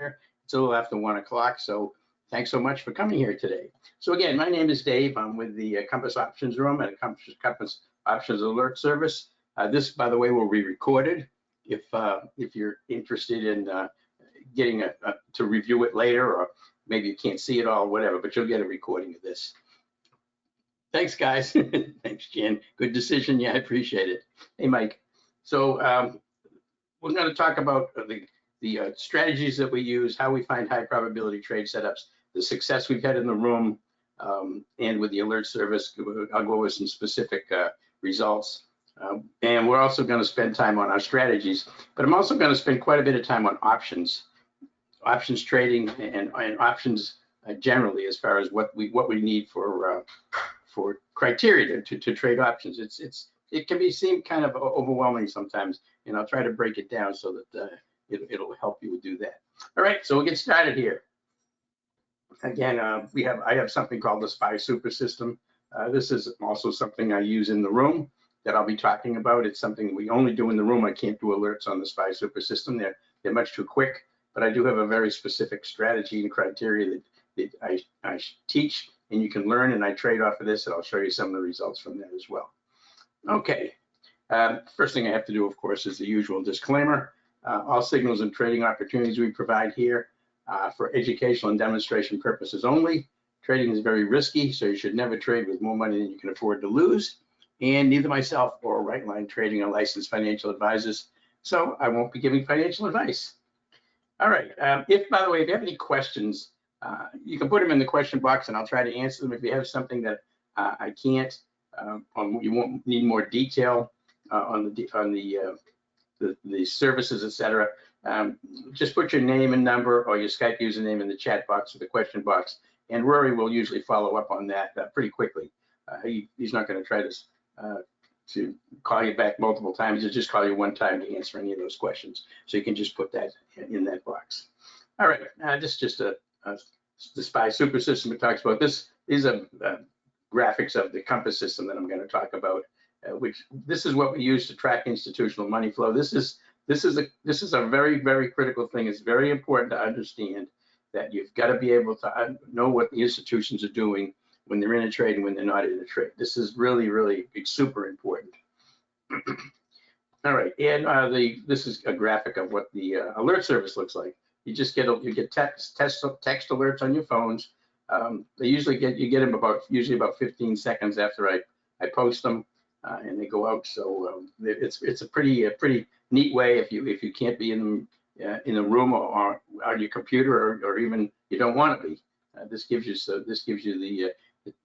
It's a little after 1 o'clock, so thanks so much for coming here today. So again, my name is Dave. I'm with the Compass Options Room at Compass Options Alert Service. This, by the way, will be recorded. If you're interested in getting to review it later, or maybe you can't see it all, whatever, but you'll get a recording of this. Thanks, guys. Thanks, Jan. Good decision. Yeah, I appreciate it. Hey, Mike. So we're going to talk about the strategies that we use, how we find high probability trade setups, the success we've had in the room, and with the alert service. I'll go over some specific results. And we're also going to spend time on our strategies, but I'm also going to spend quite a bit of time on options trading and options generally, as far as what we need for criteria to trade options. It can seem kind of overwhelming sometimes, and I'll try to break it down so that it'll help you do that. All right, so we'll get started here. Again, I have something called the SPY Super System. This is also something I use in the room that I'll be talking about. It's something we only do in the room. I can't do alerts on the SPY Super System. They're much too quick, but I do have a very specific strategy and criteria that I teach, and you can learn, and I trade off of this, and I'll show you some of the results from that as well. Okay, first thing I have to do, of course, is the usual disclaimer. All signals and trading opportunities we provide here for educational and demonstration purposes only. Trading is very risky, so you should never trade with more money than you can afford to lose. And neither myself or Right Line Trading are licensed financial advisors, so I won't be giving financial advice. All right, by the way, if you have any questions, you can put them in the question box and I'll try to answer them. If you have something that I can't, you won't need more detail on the services, etc. Just put your name and number or your Skype username in the chat box or the question box, and Rory will usually follow up on that pretty quickly. He's not going to try to call you back multiple times. He'll just call you one time to answer any of those questions. So you can just put that in that box. All right, this is just the SPY Super System it talks about. These are graphics of the Compass system that I'm going to talk about. This is what we use to track institutional money flow. This is a very, very critical thing. It's very important to understand that you've got to be able to know what the institutions are doing when they're in a trade and when they're not in a trade. This is really, really super important. All right, and this is a graphic of what the alert service looks like. You get text alerts on your phones. You get them usually about 15 seconds after I post them, and they go out. So it's a pretty neat way if you can't be in a room or on your computer, or even you don't want to be. This gives you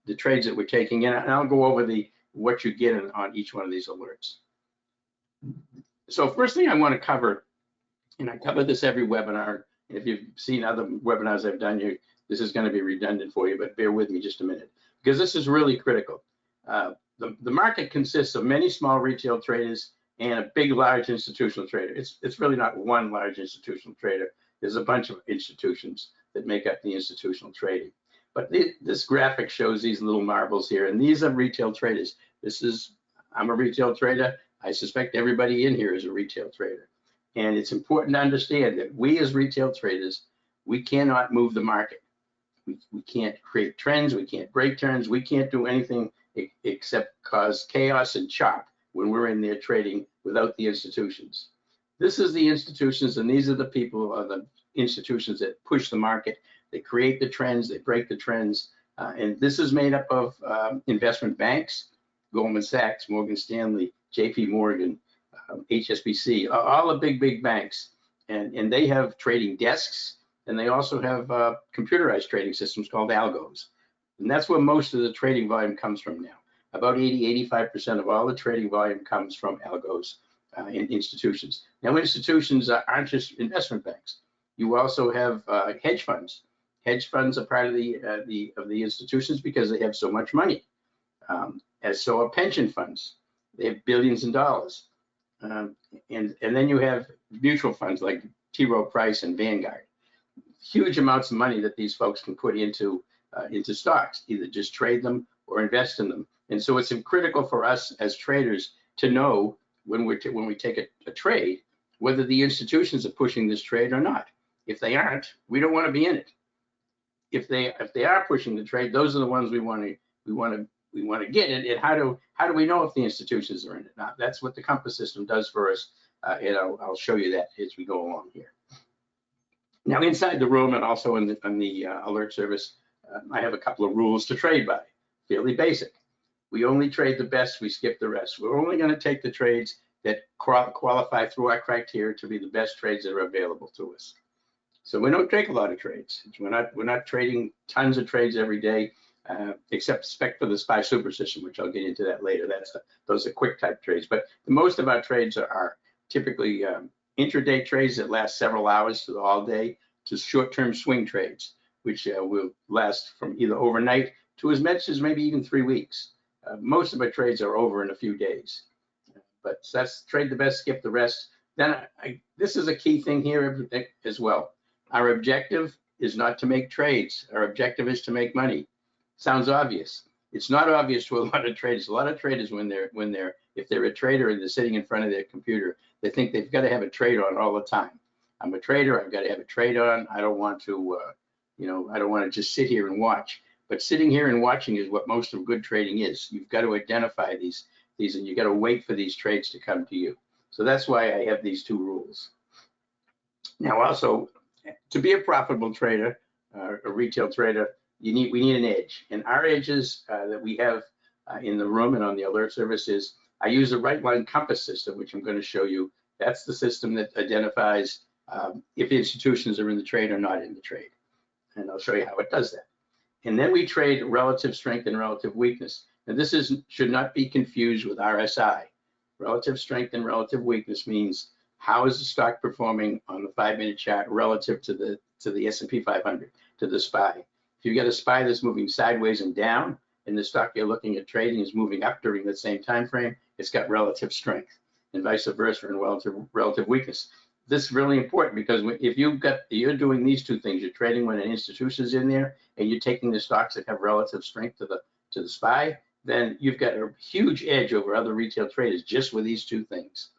the trades that we're taking in, and I'll go over what you get on each one of these alerts. So first thing I want to cover, and I cover this every webinar. If you've seen other webinars I've done, this is going to be redundant for you, but bear with me just a minute, because this is really critical. The market consists of many small retail traders and a big, large institutional trader. It's really not one large institutional trader. There's a bunch of institutions that make up the institutional trading. But this graphic shows these little marbles here, and these are retail traders. I'm a retail trader. I suspect everybody in here is a retail trader. And it's important to understand that we as retail traders, we cannot move the market. We can't create trends, we can't break trends, we can't do anything except cause chaos and chop when we're in there trading without the institutions. This is the institutions, and these are the people, the institutions that push the market. They create the trends, they break the trends, and this is made up of investment banks, Goldman Sachs, Morgan Stanley, JP Morgan, HSBC, all the big banks, and they have trading desks, and they also have computerized trading systems called algos, and that's where most of the trading volume comes from now. About 80–85% of all the trading volume comes from algos in institutions. Now, institutions aren't just investment banks. You also have hedge funds. Hedge funds are part of the institutions because they have so much money. As so are pension funds. They have billions of dollars. And then you have mutual funds like T. Rowe Price and Vanguard. Huge amounts of money that these folks can put into stocks, either just trade them or invest in them. And so it's critical for us as traders to know when we take a trade whether the institutions are pushing this trade or not. If they aren't, we don't want to be in it. If they are pushing the trade, those are the ones we want to get in. And how do we know if the institutions are in it? Now, that's what the Compass system does for us, and I'll show you that as we go along here. Now, inside the room and also in the alert service, I have a couple of rules to trade by, fairly basic. We only trade the best, we skip the rest. We're only going to take the trades that qualify through our criteria to be the best trades that are available to us. So we don't take a lot of trades. We're not trading tons of trades every day, except for the SPY super system, which I'll get into that later. Those are quick type trades. But most of our trades are typically intraday trades that last several hours to all day, to short-term swing trades, which will last from either overnight to as much as maybe even 3 weeks. Most of our trades are over in a few days. But that's trade the best, skip the rest. Then this is a key thing here as well. Our objective is not to make trades. Our objective is to make money. Sounds obvious. It's not obvious to a lot of traders. A lot of traders, if they're a trader and they're sitting in front of their computer, they think they've got to have a trade on all the time. I'm a trader. I've got to have a trade on. I don't want to, I don't want to just sit here and watch. But sitting here and watching is what most of good trading is. You've got to identify these, and you got to wait for these trades to come to you. So that's why I have these two rules. Now, also, to be a profitable trader, a retail trader, we need an edge. And our edges that we have in the room and on the alert services, I use a right line compass system, which I'm going to show you. That's the system that identifies if institutions are in the trade or not in the trade. And I'll show you how it does that. And then we trade relative strength and relative weakness. And this should not be confused with RSI. Relative strength and relative weakness means how is the stock performing on the 5-minute chart relative to the S&P 500, to the SPY. If you get a SPY that's moving sideways and down, and the stock you're looking at trading is moving up during that same time frame, it's got relative strength, and vice versa in relative weakness. This is really important because if you're doing these two things, you're trading when an institution is in there, and you're taking the stocks that have relative strength to the SPY, then you've got a huge edge over other retail traders just with these two things.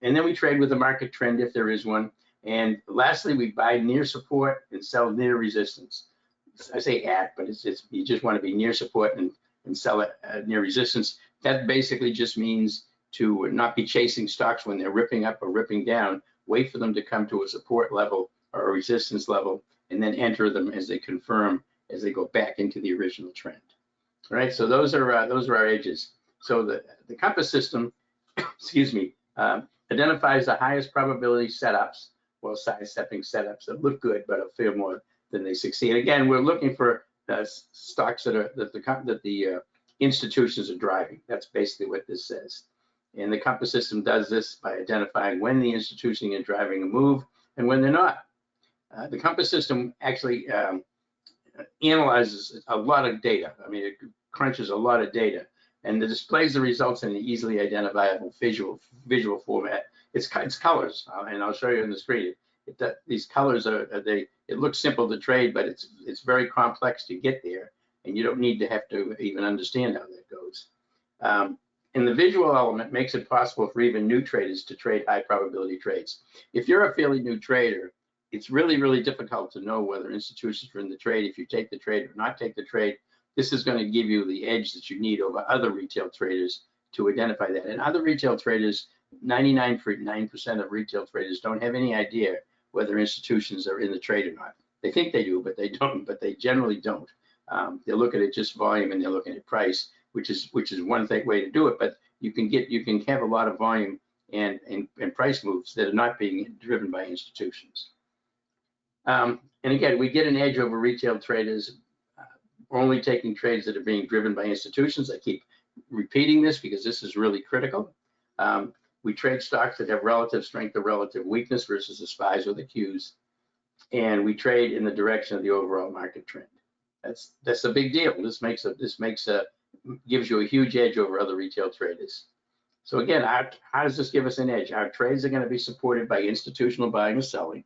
And then we trade with the market trend if there is one. And lastly, we buy near support and sell near resistance. I say at, but you just want to be near support and sell it near resistance. That basically just means to not be chasing stocks when they're ripping up or ripping down. Wait for them to come to a support level or a resistance level, and then enter them as they confirm as they go back into the original trend. All right, so those are our edges. So the compass system, excuse me, identifies the highest probability setups, well, sidestepping setups that look good but feel more than they succeed. Again, we're looking for stocks that the institutions are driving. That's basically what this says. And the compass system does this by identifying when the institution is driving a move and when they're not. The compass system actually analyzes a lot of data. I mean, it crunches a lot of data, and it displays the results in an easily identifiable visual format. It's colors, and I'll show you on the screen. These colors it looks simple to trade, but it's very complex to get there, and you don't need to have to even understand how that goes. And the visual element makes it possible for even new traders to trade high probability trades. If you're a fairly new trader, it's really, really difficult to know whether institutions are in the trade, if you take the trade or not take the trade. This is going to give you the edge that you need over other retail traders to identify that. And other retail traders, 99% of retail traders don't have any idea whether institutions are in the trade or not. They think they do, but they don't, but they generally don't. They look at it just volume, and they're looking at price, which is one way to do it, but you can have a lot of volume and price moves that are not being driven by institutions. And again, we get an edge over retail traders only taking trades that are being driven by institutions. I keep repeating this because this is really critical. We trade stocks that have relative strength or relative weakness versus the SPYs or the Qs, and we trade in the direction of the overall market trend. That's a big deal. This gives you a huge edge over other retail traders. So again, how does this give us an edge? Our trades are going to be supported by institutional buying or selling.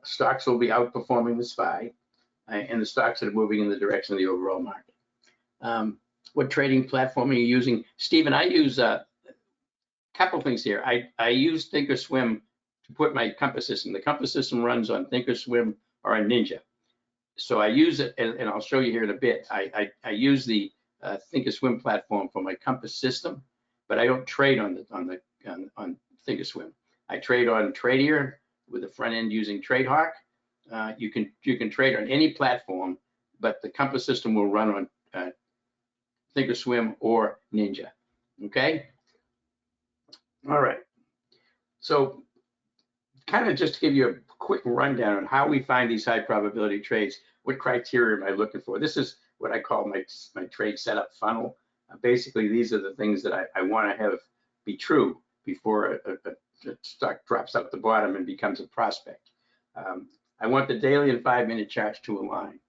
Stocks will be outperforming the SPY, and the stocks that are moving in the direction of the overall market. What trading platform are you using? Stephen, I use a couple things here. I use Thinkorswim put my compass system. The compass system runs on Thinkorswim or on Ninja. So I use it, and I'll show you here in a bit. I use the Thinkorswim platform for my compass system, but I don't trade on Thinkorswim. I trade on Tradier with the front end using TradeHawk. You can trade on any platform, but the compass system will run on Thinkorswim or Ninja. Okay. All right. So kind of just to give you a quick rundown on how we find these high probability trades. What criteria am I looking for? This is what I call my trade setup funnel. Basically, these are the things that I want to have be true before a stock drops out the bottom and becomes a prospect. I want the daily and 5-minute charts to align.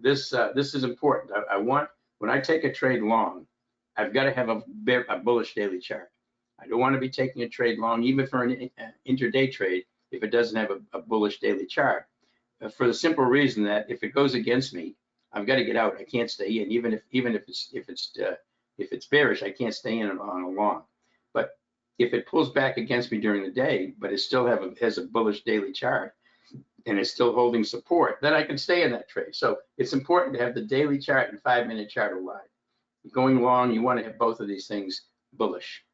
This is important. I want, when I take a trade long, I've got to have a bullish daily chart. I don't want to be taking a trade long, even for an intraday trade, if it doesn't have a bullish daily chart. For the simple reason that if it goes against me, I've got to get out. I can't stay in, even if it's bearish, I can't stay in on a long. But if it pulls back against me during the day, but it still has a bullish daily chart, and it's still holding support, then I can stay in that trade. So it's important to have the daily chart and 5-minute chart aligned. Going long, you want to have both of these things bullish.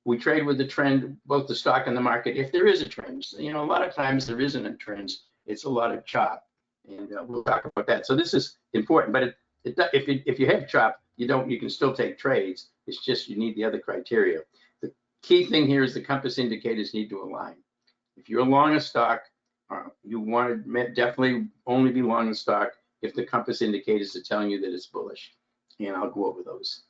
We trade with the trend, both the stock and the market. If there is a trend, a lot of times there isn't a trend. It's a lot of chop, and we'll talk about that. So this is important, but if you have chop, you can still take trades. It's just you need the other criteria. The key thing here is the compass indicators need to align. If you're long a stock, you want to definitely only be long a stock if the compass indicators are telling you that it's bullish, and I'll go over those.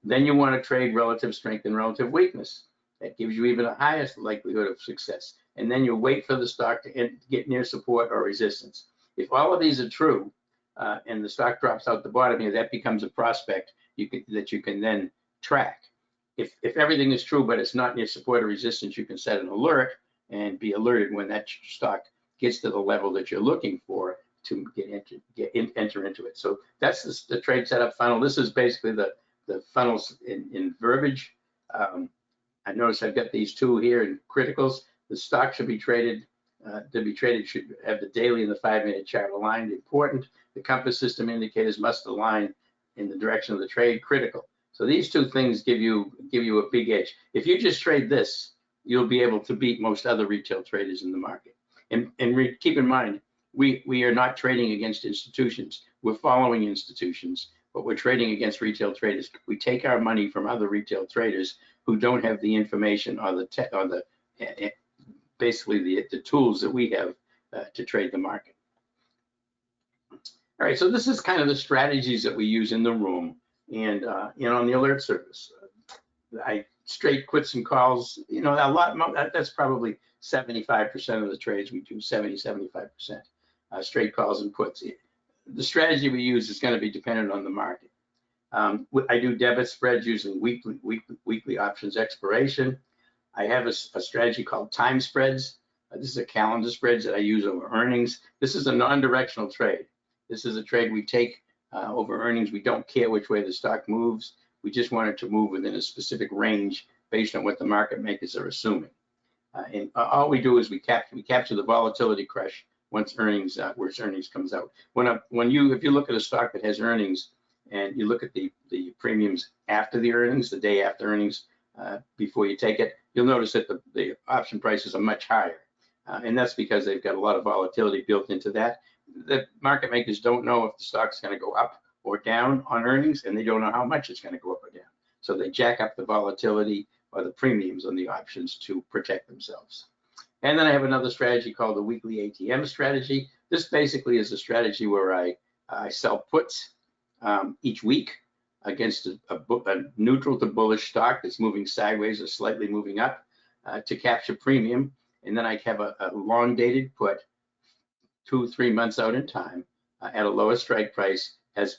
Then you want to trade relative strength and relative weakness. That gives you even a highest likelihood of success. And then you wait for the stock to get near support or resistance. If all of these are true, and the stock drops out the bottom here, that becomes a prospect that you can then track. If everything is true, but it's not near support or resistance, you can set an alert and be alerted when that stock gets to the level that you're looking for to enter into it. So that's the trade setup funnel. This is basically the funnels in verbiage. I notice I've got these two here in criticals. The stock should be traded, should have the daily and the 5-minute chart aligned, important. The compass system indicators must align in the direction of the trade, critical. So these two things give you a big edge. If you just trade this, you'll be able to beat most other retail traders in the market. And keep in mind, we are not trading against institutions. We're following institutions, but we're trading against retail traders. We take our money from other retail traders who don't have the information or basically the tools that we have to trade the market. All right, so this is kind of the strategies that we use in the room and on the alert service. I straight quits and calls, a lot, that's probably 75% of the trades we do, 75%. Straight calls and puts. The strategy we use is going to be dependent on the market. I do debit spreads using weekly options expiration. I have a strategy called time spreads. This is a calendar spreads that I use over earnings. This is a non-directional trade. This is a trade we take over earnings. We don't care which way the stock moves. We just want it to move within a specific range based on what the market makers are assuming. And all we do is we capture the volatility crush once earnings comes out. If you look at a stock that has earnings and you look at the premiums after the earnings, the day after earnings, before you take it, you'll notice that the option prices are much higher. And that's because they've got a lot of volatility built into that. The market makers don't know if the stock's going to go up or down on earnings, and they don't know how much it's going to go up or down. So they jack up the volatility or the premiums on the options to protect themselves. And then I have another strategy called the weekly ATM strategy. This basically is a strategy where I sell puts each week against a neutral to bullish stock that's moving sideways or slightly moving up to capture premium. And then I have a long dated put 2-3 months out in time at a lower strike price as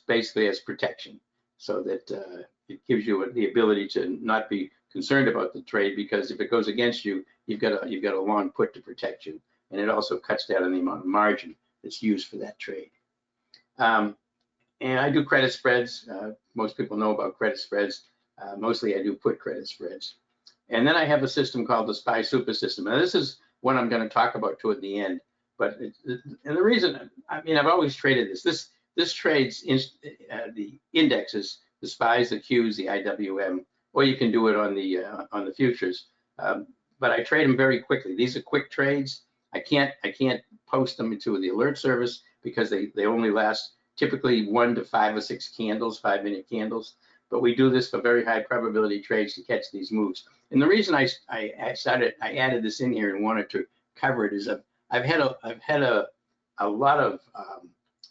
protection, so that it gives you the ability to not be concerned about the trade, because if it goes against you, you've got a long put to protect you, and it also cuts down on the amount of margin that's used for that trade. And I do credit spreads. Most people know about credit spreads. Mostly I do put credit spreads. And then I have a system called the SPY Super System. Now this is what I'm going to talk about toward the end. But and the reason, I mean, I've always traded this. This trades the indexes, the SPYs, the Qs, the IWM, or you can do it on the futures. But I trade them very quickly. These are quick trades. I can't post them into the alert service because they only last typically 1 to 5 or 6 candles, 5-minute candles. But we do this for very high probability trades to catch these moves. And the reason I added this in here and wanted to cover it is I've had a lot of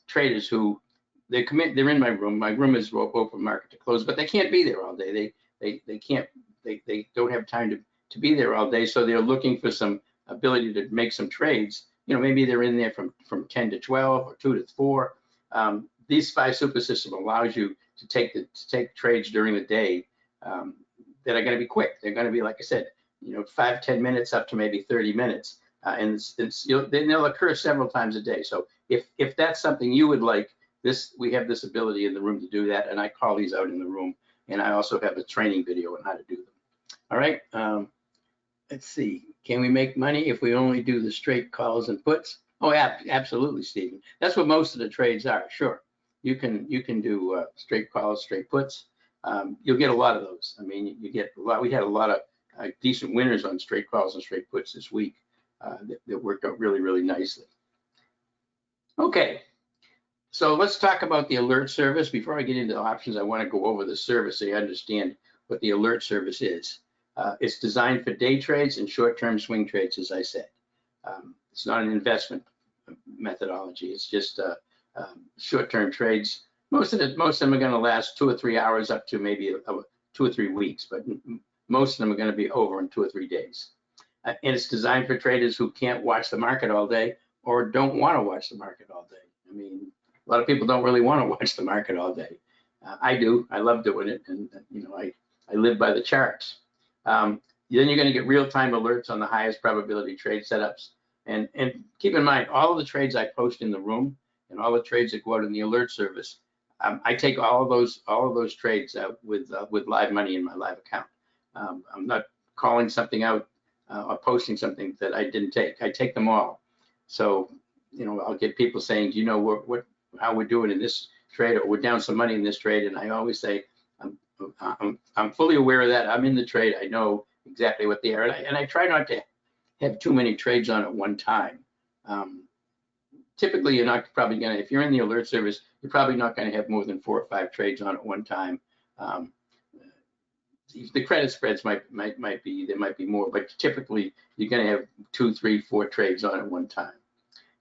traders who they're in my room. My room is open market to close, but they can't be there all day. They don't have time to be there all day, so they're looking for some ability to make some trades. You know, maybe they're in there from 10 to 12 or 2 to 4. These SPY Super System allows you to take trades during the day that are going to be quick. They're going to be, like I said, you know, 5-10 minutes up to maybe 30 minutes, and they'll occur several times a day. So if that's something you would like, we have this ability in the room to do that, and I call these out in the room, and I also have a training video on how to do them. All right, let's see. Can we make money if we only do the straight calls and puts? Oh, yeah, absolutely, Stephen. That's what most of the trades are. Sure, you can do straight calls, straight puts. You'll get a lot of those. I mean, you get a lot. We had a lot of decent winners on straight calls and straight puts this week that worked out really, really nicely. Okay, so let's talk about the alert service. Before I get into the options, I want to go over the service so you understand what the alert service is. It's designed for day trades and short-term swing trades, as I said. It's not an investment methodology. It's just short-term trades. Most of them are going to last 2 or 3 hours up to maybe 2 or 3 weeks, but most of them are going to be over in 2 or 3 days. And it's designed for traders who can't watch the market all day or don't want to watch the market all day. I mean, a lot of people don't really want to watch the market all day. I do. I love doing it, and you know, I live by the charts. Then you're going to get real-time alerts on the highest probability trade setups. And keep in mind, all of the trades I post in the room and all the trades that go out in the alert service, I take all of those trades with live money in my live account. I'm not calling something out or posting something that I didn't take. I take them all. So, you know, I'll get people saying, do you know how we're doing in this trade, or we're down some money in this trade, and I always say, I'm fully aware of that. I'm in the trade. I know exactly what they are, and I try not to have too many trades on at one time. Typically, you're not probably going to, if you're in the alert service, you're probably not going to have more than 4 or 5 trades on at one time. The credit spreads might be, there might be more, but typically you're going to have 2, 3, 4 trades on at one time.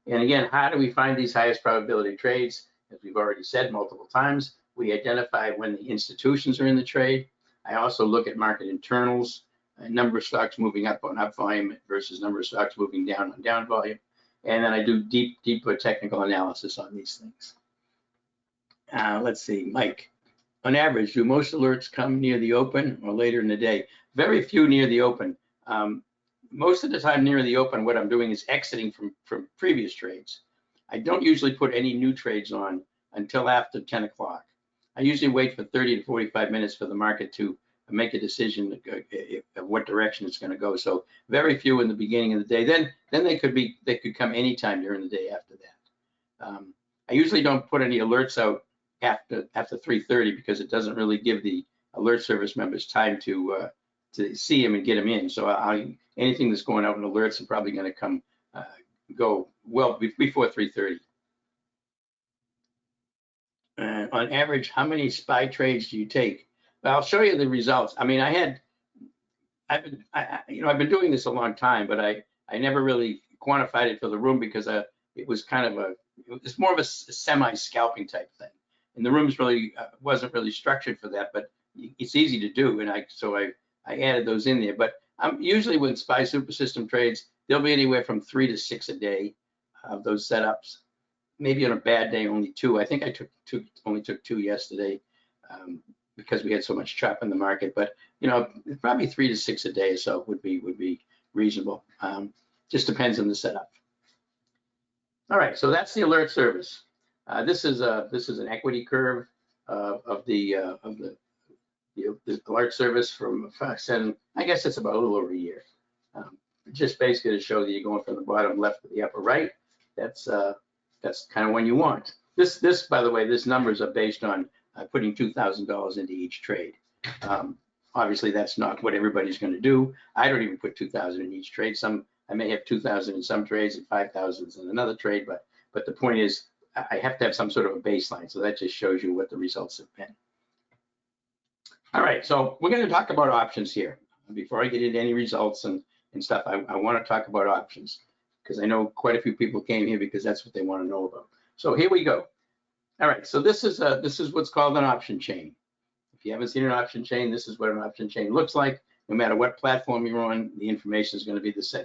And again, how do we find these highest probability trades? As we've already said multiple times, we identify when the institutions are in the trade. I also look at market internals, number of stocks moving up on up volume versus number of stocks moving down on down volume. And then I do deeper technical analysis on these things. Let's see, Mike. On average, do most alerts come near the open or later in the day? Very few near the open. Most of the time near the open, what I'm doing is exiting from previous trades. I don't usually put any new trades on until after 10 o'clock. I usually wait for 30 to 45 minutes for the market to make a decision of what direction it's going to go. So very few in the beginning of the day. Then they could come anytime during the day after that. I usually don't put any alerts out after 3:30 because it doesn't really give the alert service members time to see them and get them in. So anything that's going out in alerts is probably going to go well before 3:30. On average, how many SPY trades do you take? Well, I'll show you the results. I mean, I've been doing this a long time, but I never really quantified it for the room because it was it's more of a semi-scalping type thing. And the room's really wasn't really structured for that, but it's easy to do. And so I added those in there. But usually with SPY Super System trades, there'll be anywhere from 3 to 6 a day of those setups. Maybe on a bad day, only 2. I think I only took 2 yesterday because we had so much chop in the market. But you know, probably 3 to 6 a day or so would be reasonable. Just depends on the setup. All right, so that's the alert service. This is an equity curve of the the alert service from Fox, and I guess it's about a little over a year. Just basically to show that you're going from the bottom left to the upper right. That's kind of when you want. This, by the way, this numbers are based on putting $2,000 into each trade. Obviously, that's not what everybody's going to do. I don't even put 2,000 in each trade. I may have 2,000 in some trades and 5,000 in another trade, but the point is, I have to have some sort of a baseline. So that just shows you what the results have been. All right, so we're going to talk about options here. Before I get into any results and stuff, I want to talk about options because I know quite a few people came here because that's what they want to know about. So here we go. All right, so this is what's called an option chain. If you haven't seen an option chain, this is what an option chain looks like. No matter what platform you're on, the information is going to be the same.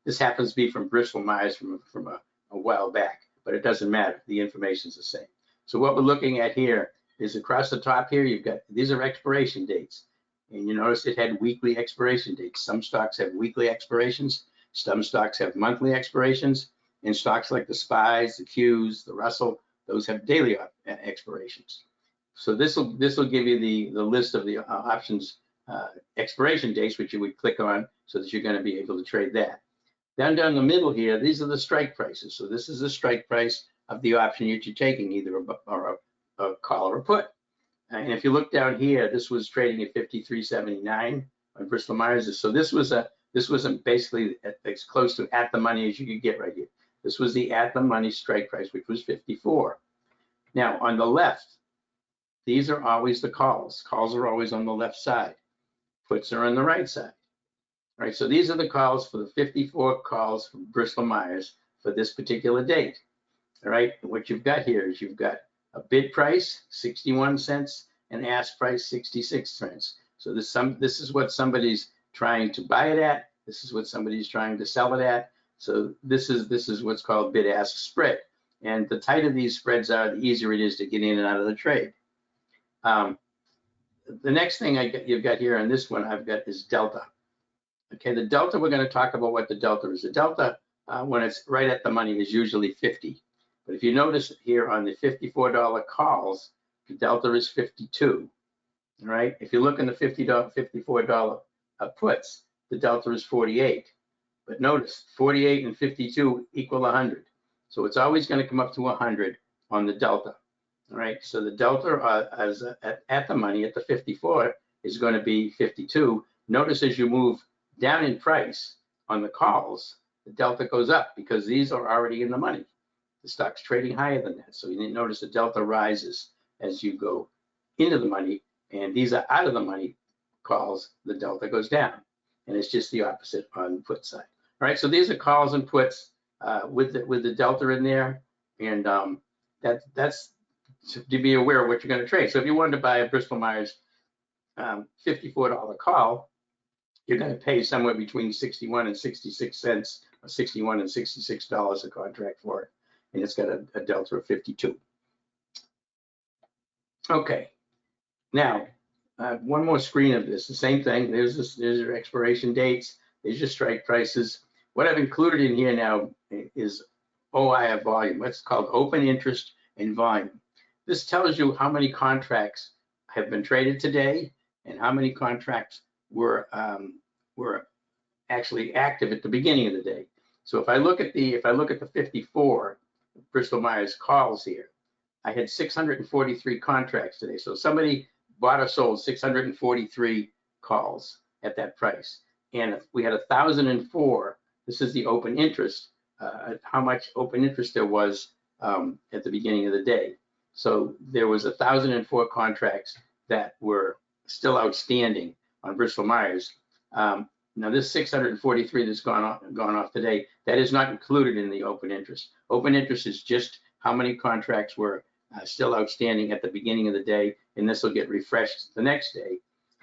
This happens to be from Bristol Myers from a while back, but it doesn't matter. The information is the same. So what we're looking at here is across the top here, you've got, these are expiration dates. And you notice it had weekly expiration dates. Some stocks have weekly expirations. Some stocks have monthly expirations. And stocks like the SPYs, the Qs, the Russell, those have daily expirations. So this will give you the list of the options expiration dates, which you would click on so that you're going to be able to trade that. Down the middle here, these are the strike prices. So this is the strike price of the option that you're taking, either a call or a put. And if you look down here, this was trading at 53.79 on Bristol Myers. So this was basically as close to at the money as you could get right here. This was the at the money strike price, which was 54. Now on the left, these are always the calls. Calls are always on the left side. Puts are on the right side. All right, so these are the calls for the 54 calls from Bristol Myers for this particular date. All right, what you've got here is you've got a bid price, 61 cents, and ask price, 66 cents. So this is what somebody's trying to buy it at. This is what somebody's trying to sell it at. So this is what's called bid-ask spread. And the tighter these spreads are, the easier it is to get in and out of the trade. The next thing you've got here on this one I've got is delta. Okay, the delta, we're going to talk about what the delta is. The delta, when it's right at the money, is usually 50. But if you notice here on the $54 calls, the delta is 52. All right, if you look in the $54 puts, the delta is 48. But notice 48 and 52 equal 100. So it's always going to come up to 100 on the delta. All right, so the delta at the money at the 54 is going to be 52. Notice as you move down in price on the calls, the delta goes up because these are already in the money. The stock's trading higher than that. So you notice the delta rises as you go into the money, and these are out of the money calls, the delta goes down. And it's just the opposite on the put side. All right, so these are calls and puts with the delta in there, and that's to be aware of what you're going to trade. So if you wanted to buy a Bristol Myers $54 call, you're going to pay somewhere between 61 and 66 cents, or 61 and $66 a contract for it, and it's got a delta of 52. Okay, now one more screen of this. The same thing. There's your expiration dates. There's your strike prices. What I've included in here now is OIR volume. What's called open interest and volume. This tells you how many contracts have been traded today and how many contracts were actually active at the beginning of the day. So if I look at the 54 Bristol Myers calls here, I had 643 contracts today. So somebody bought or sold 643 calls at that price, and we had 1,004. This is the open interest. How much open interest there was at the beginning of the day. So there was 1,004 contracts that were still outstanding on Bristol Myers. Now this 643 that's gone off today, that is not included in the open interest. Open interest is just how many contracts were still outstanding at the beginning of the day, and this will get refreshed the next day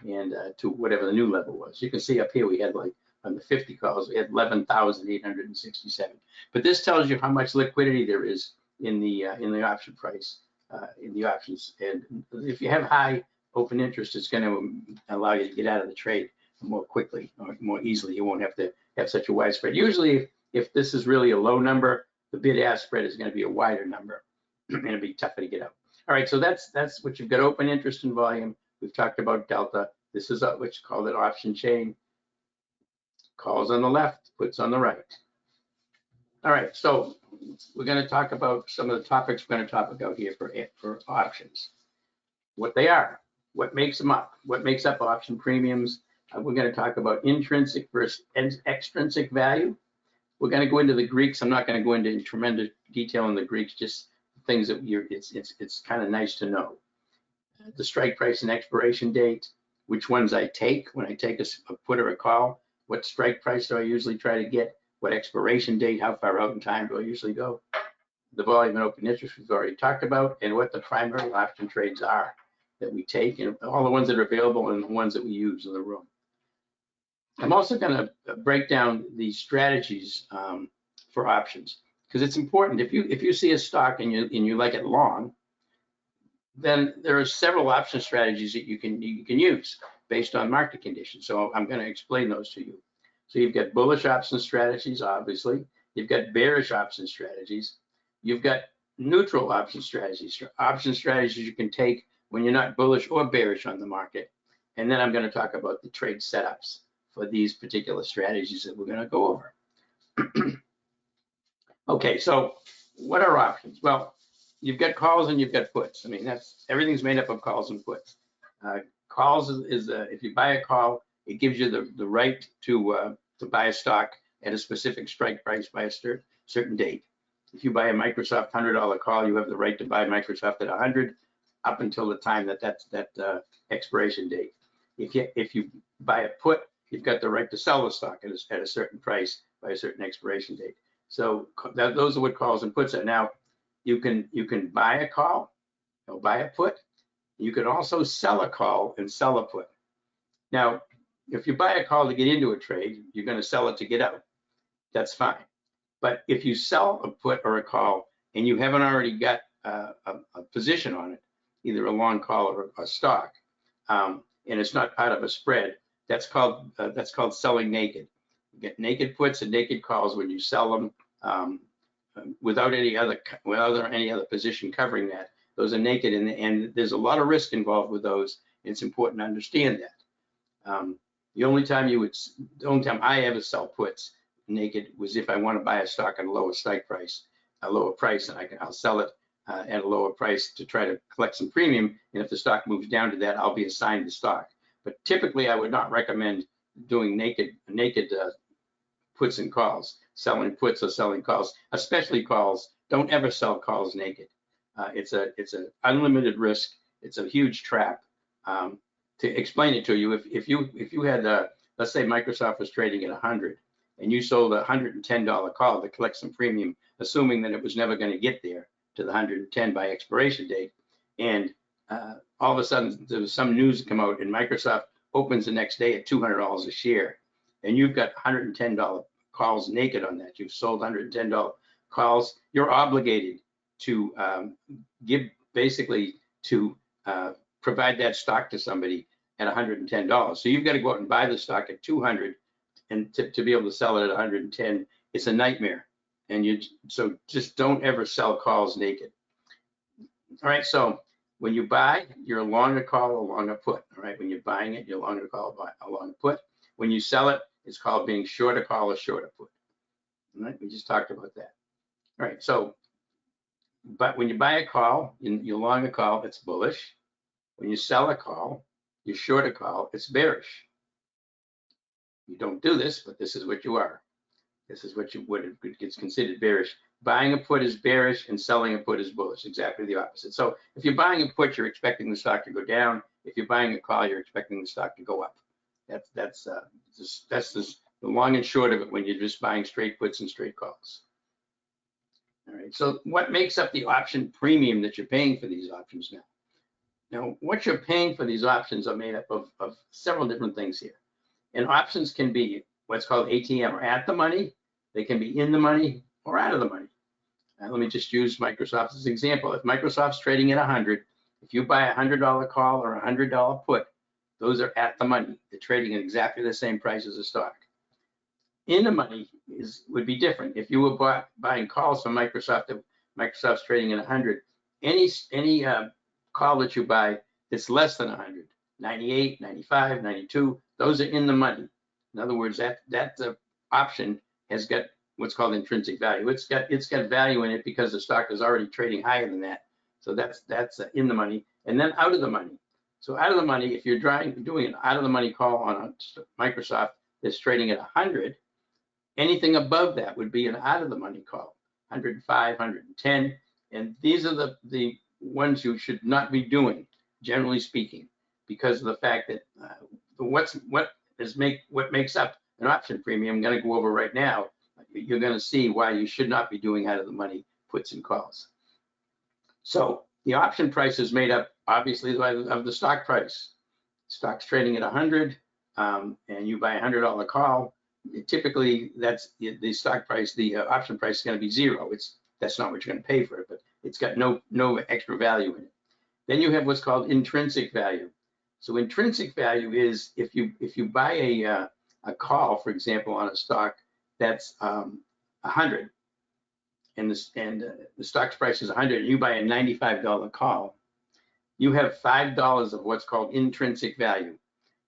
and to whatever the new level was. You can see up here we had, like, on the 50 calls, we had 11,867. But this tells you how much liquidity there is in the option price, in the options. And if you have high open interest, it's going to allow you to get out of the trade more quickly or more easily. You won't have to have such a wide spread. Usually, if this is really a low number, the bid-ask spread is going to be a wider number, and it'll be tougher to get out. All right, so that's what you've got: open interest and volume, We've talked about delta. This is what's called an option chain. Calls on the left, puts on the right. All right, so we're going to talk about some of the topics we're going to talk about here for options. What they are, what makes them up, what makes up option premiums. We're going to talk about intrinsic versus extrinsic value. We're going to go into the Greeks. I'm not going to go into tremendous detail in the Greeks, just things that it's kind of nice to know. The strike price and expiration date, which ones I take when I take a put or a call, what strike price do I usually try to get, what expiration date, how far out in time do I usually go, the volume and open interest we've already talked about, and what the primary option trades are that we take, and all the ones that are available and the ones that we use in the room. I'm also going to break down the strategies for options, because it's important. If you see a stock and you like it long, then there are several option strategies that you can use based on market conditions. So I'm going to explain those to you. So you've got bullish option strategies, obviously. You've got bearish option strategies. You've got neutral option strategies. Option strategies you can take when you're not bullish or bearish on the market. And then I'm going to talk about the trade setups for these particular strategies that we're going to go over. Okay, so what are options? Well, you've got calls and you've got puts. I mean, everything's made up of calls and puts. Calls is if you buy a call, it gives you the right to buy a stock at a specific strike price by a certain date. If you buy a Microsoft $100 call, you have the right to buy Microsoft at 100 up until the time that expiration date. If you buy a put, you've got the right to sell the stock at a certain price by a certain expiration date. So those are what calls and puts are. Now, you can buy a call, or buy a put. You can also sell a call and sell a put. Now, if you buy a call to get into a trade, you're going to sell it to get out. That's fine. But if you sell a put or a call and you haven't already got a position on it, either a long call or a stock, and it's not part of a spread, that's called selling naked. You get naked puts and naked calls when you sell them without any other position covering that. Those are naked, and there's a lot of risk involved with those. It's important to understand that. The only time I ever sell puts naked was if I want to buy a stock at a lower strike price, a lower price, and I'll sell it at a lower price to try to collect some premium. And if the stock moves down to that, I'll be assigned the stock. But typically, I would not recommend doing naked puts and calls, selling puts or selling calls, especially calls. Don't ever sell calls naked. It's an unlimited risk. It's a huge trap. To explain it to you, if you had let's say Microsoft was trading at 100 and you sold a $110 call to collect some premium, assuming that it was never going to get there to the 110 by expiration date, and all of a sudden there was some news come out and Microsoft opens the next day at $200 a share, and you've got $110 calls naked on that. You've sold $110 calls. You're obligated to provide that stock to somebody at $110. So you've got to go out and buy the stock at 200, and to be able to sell it at 110, it's a nightmare. And so just don't ever sell calls naked. All right, so when you buy, you're long a call, a long a put. All right, when you're buying it, you're long a call, a long a put. When you sell it, it's called being short a call or short a put. All right, we just talked about that. All right, so but when you buy a call, you're long a call, it's bullish. When you sell a call, you're short a call, it's bearish. You don't do this, but this is what you are. This is what gets considered bearish. Buying a put is bearish and selling a put is bullish, exactly the opposite. So if you're buying a put, you're expecting the stock to go down. If you're buying a call, you're expecting the stock to go up. That's the long and short of it when you're just buying straight puts and straight calls. All right, so what makes up the option premium that you're paying for these options now? Now, what you're paying for these options are made up of several different things here. And options can be what's called ATM, or at the money. They can be in the money or out of the money. Now, let me just use Microsoft as an example. If Microsoft's trading at 100, if you buy a $100 call or a $100 put, those are at the money. They're trading at exactly the same price as a stock. In the money would be different. If you were buying calls from Microsoft, Microsoft's trading at 100, any call that you buy that's less than 100, 98, 95, 92, those are in the money. In other words, that option has got what's called intrinsic value. It's got value in it because the stock is already trading higher than that. So that's in the money. And then out of the money. So out of the money, if you're doing an out of the money call on a Microsoft that's trading at 100, anything above that would be an out of the money call, 105, 110. And these are the ones you should not be doing, generally speaking, because of the fact that what makes up an option premium, I'm going to go over right now. You're going to see why you should not be doing out of the money puts and calls. So the option price is made up, obviously, of the stock price. Stock's trading at 100, and you buy a $100 call. Typically, that's the stock price. The option price is going to be zero. That's not what you're going to pay for it, but it's got no extra value in it. Then you have what's called intrinsic value. So intrinsic value is if you buy a call, for example, on a stock that's 100, and the stock's price is 100, and you buy a $95 call, you have $5 of what's called intrinsic value.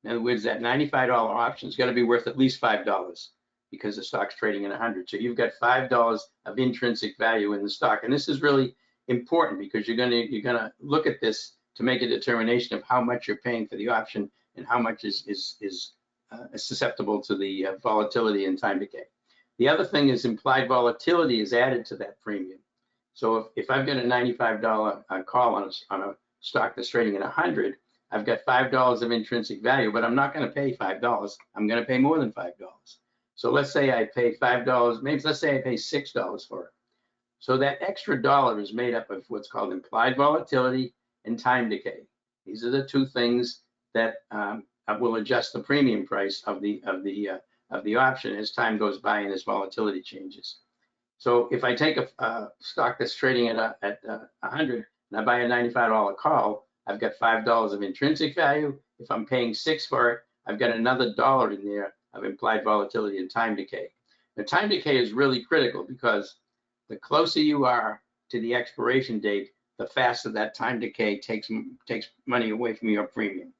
In other words, that $95 option is going to be worth at least $5 because the stock's trading at 100. So you've got $5 of intrinsic value in the stock, and this is really important because you're going to look at this to make a determination of how much you're paying for the option and how much is susceptible to the volatility and time decay. The other thing is implied volatility is added to that premium. So if I've got a $95 call on a stock that's trading at 100, I've got $5 of intrinsic value, but I'm not going to pay $5. I'm going to pay more than $5. So let's say I pay $5, maybe let's say I pay $6 for it. So that extra dollar is made up of what's called implied volatility and time decay. These are the two things that will adjust the premium price of the option as time goes by and as volatility changes. So if I take a stock that's trading at 100 and I buy a $95 call, I've got $5 of intrinsic value. If I'm paying $6 for it, I've got another dollar in there of implied volatility and time decay. The time decay is really critical because the closer you are to the expiration date, the faster that time decay takes money away from your premium.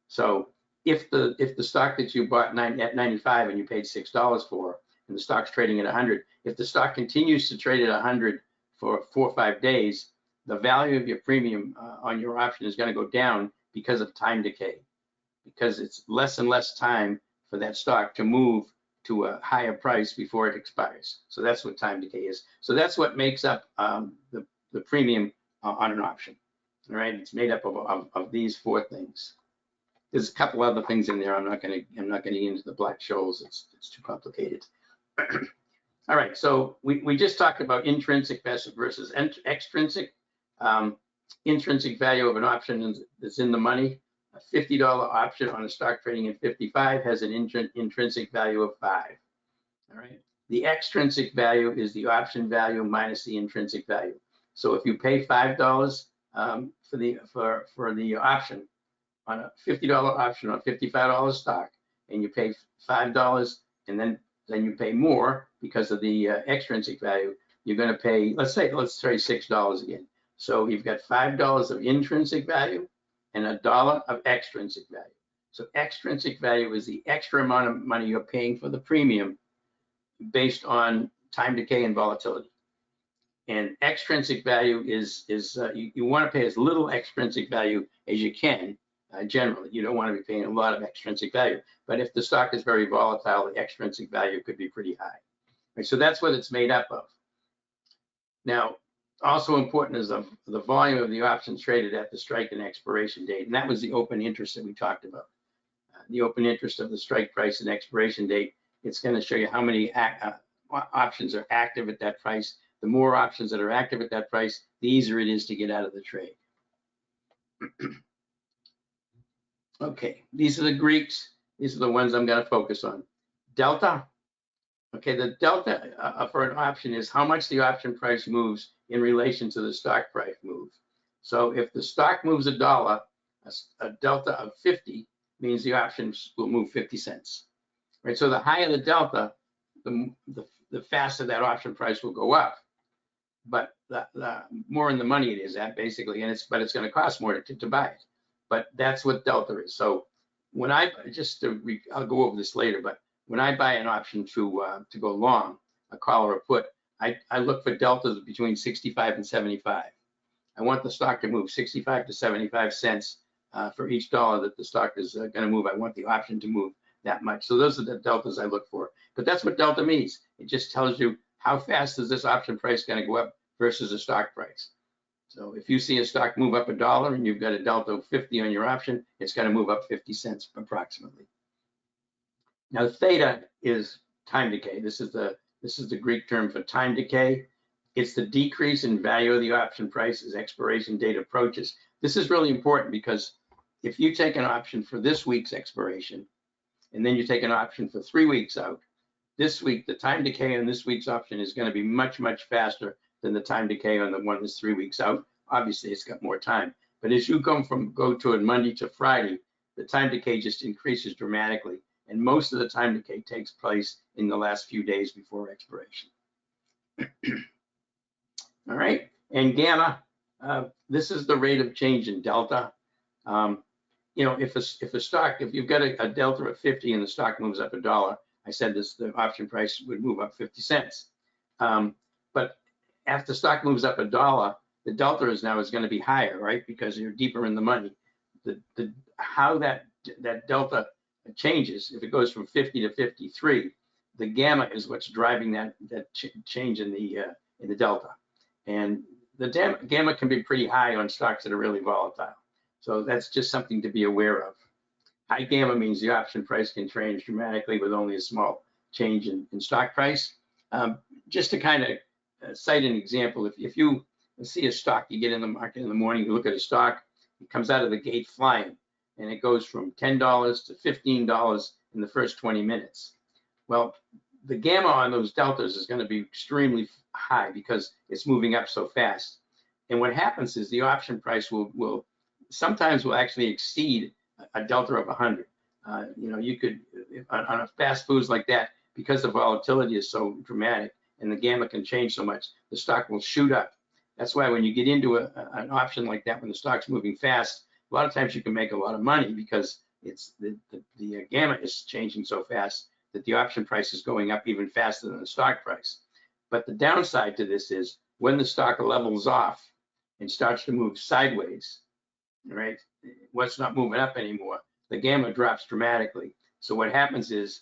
So if the stock that you bought at 95 and you paid $6 for, and the stock's trading at 100, if the stock continues to trade at 100 for 4 or 5 days, the value of your premium on your option is going to go down because of time decay, because it's less and less time for that stock to move to a higher price before it expires. So that's what time decay is. So that's what makes up the premium on an option. All right, it's made up of these 4 things. There's a couple other things in there. I'm not going to get into the black shoals. It's too complicated. All right, so we just talked about intrinsic versus extrinsic. Intrinsic value of an option that's in the money. A $50 option on a stock trading at 55 has an intrinsic value of 5. All right. The extrinsic value is the option value minus the intrinsic value. So if you pay $5 for the option on a $50 option on a $55 stock, and you pay $5, and then you pay more because of the extrinsic value, you're going to pay, let's say $6 again. So you've got $5 of intrinsic value and $1 of extrinsic value. So extrinsic value is the extra amount of money you're paying for the premium based on time decay and volatility. And extrinsic value is you want to pay as little extrinsic value as you can. Generally, you don't want to be paying a lot of extrinsic value. But if the stock is very volatile, the extrinsic value could be pretty high. Right, so that's what it's made up of. Now, also important is the volume of the options traded at the strike and expiration date. And that was the open interest that we talked about. The open interest of the strike price and expiration date. It's going to show you how many options are active at that price. The more options that are active at that price, the easier it is to get out of the trade. Okay, these are the Greeks. These are the ones I'm going to focus on. Delta. Okay, the delta for an option is how much the option price moves in relation to the stock price move. So if the stock moves $1, a delta of 50 means the options will move 50 cents. Right, so the higher the delta, the faster that option price will go up. But the more in the money it is at, basically, but it's going to cost more to buy it. but that's what delta is. So when I'll go over this later, but when I buy an option to go long, a call or a put, I look for deltas between 65 and 75. I want the stock to move 65 to 75 cents for each dollar that the stock is going to move. I want the option to move that much. So those are the deltas I look for. But that's what delta means. It just tells you how fast is this option price going to go up versus a stock price. So if you see a stock move up $1 and you've got a delta of 50 on your option, it's going to move up 50 cents approximately. Now theta is time decay. This is the Greek term for time decay. It's the decrease in value of the option price as expiration date approaches. This is really important because if you take an option for this week's expiration and then you take an option for 3 weeks out, this week the time decay on this week's option is going to be much, much faster than the time decay on the one that's 3 weeks out. Obviously, it's got more time. But as you go to it Monday to Friday, the time decay just increases dramatically. And most of the time decay takes place in the last few days before expiration. All right, and gamma, this is the rate of change in delta. You know, if you've got a delta of 50 and the stock moves up $1, I said the option price would move up 50 cents. But after the stock moves up $1, the delta is going to be higher, right? Because you're deeper in the money. How that delta changes, if it goes from 50 to 53, the gamma is what's driving that change in the delta. And the gamma can be pretty high on stocks that are really volatile. So that's just something to be aware of. High gamma means the option price can change dramatically with only a small change in stock price. Just to kind of cite an example, if you see a stock, you get in the market in the morning, you look at a stock, it comes out of the gate flying, and it goes from $10 to $15 in the first 20 minutes. Well, the gamma on those deltas is going to be extremely high because it's moving up so fast. And what happens is the option price will sometimes actually exceed a delta of 100. You know, you could, on a fast foods like that, because the volatility is so dramatic and the gamma can change so much, the stock will shoot up. That's why when you get into an option like that, when the stock's moving fast, a lot of times you can make a lot of money because it's the gamma is changing so fast that the option price is going up even faster than the stock price. But the downside to this is when the stock levels off and starts to move sideways, right? What's not moving up anymore, the gamma drops dramatically. So what happens is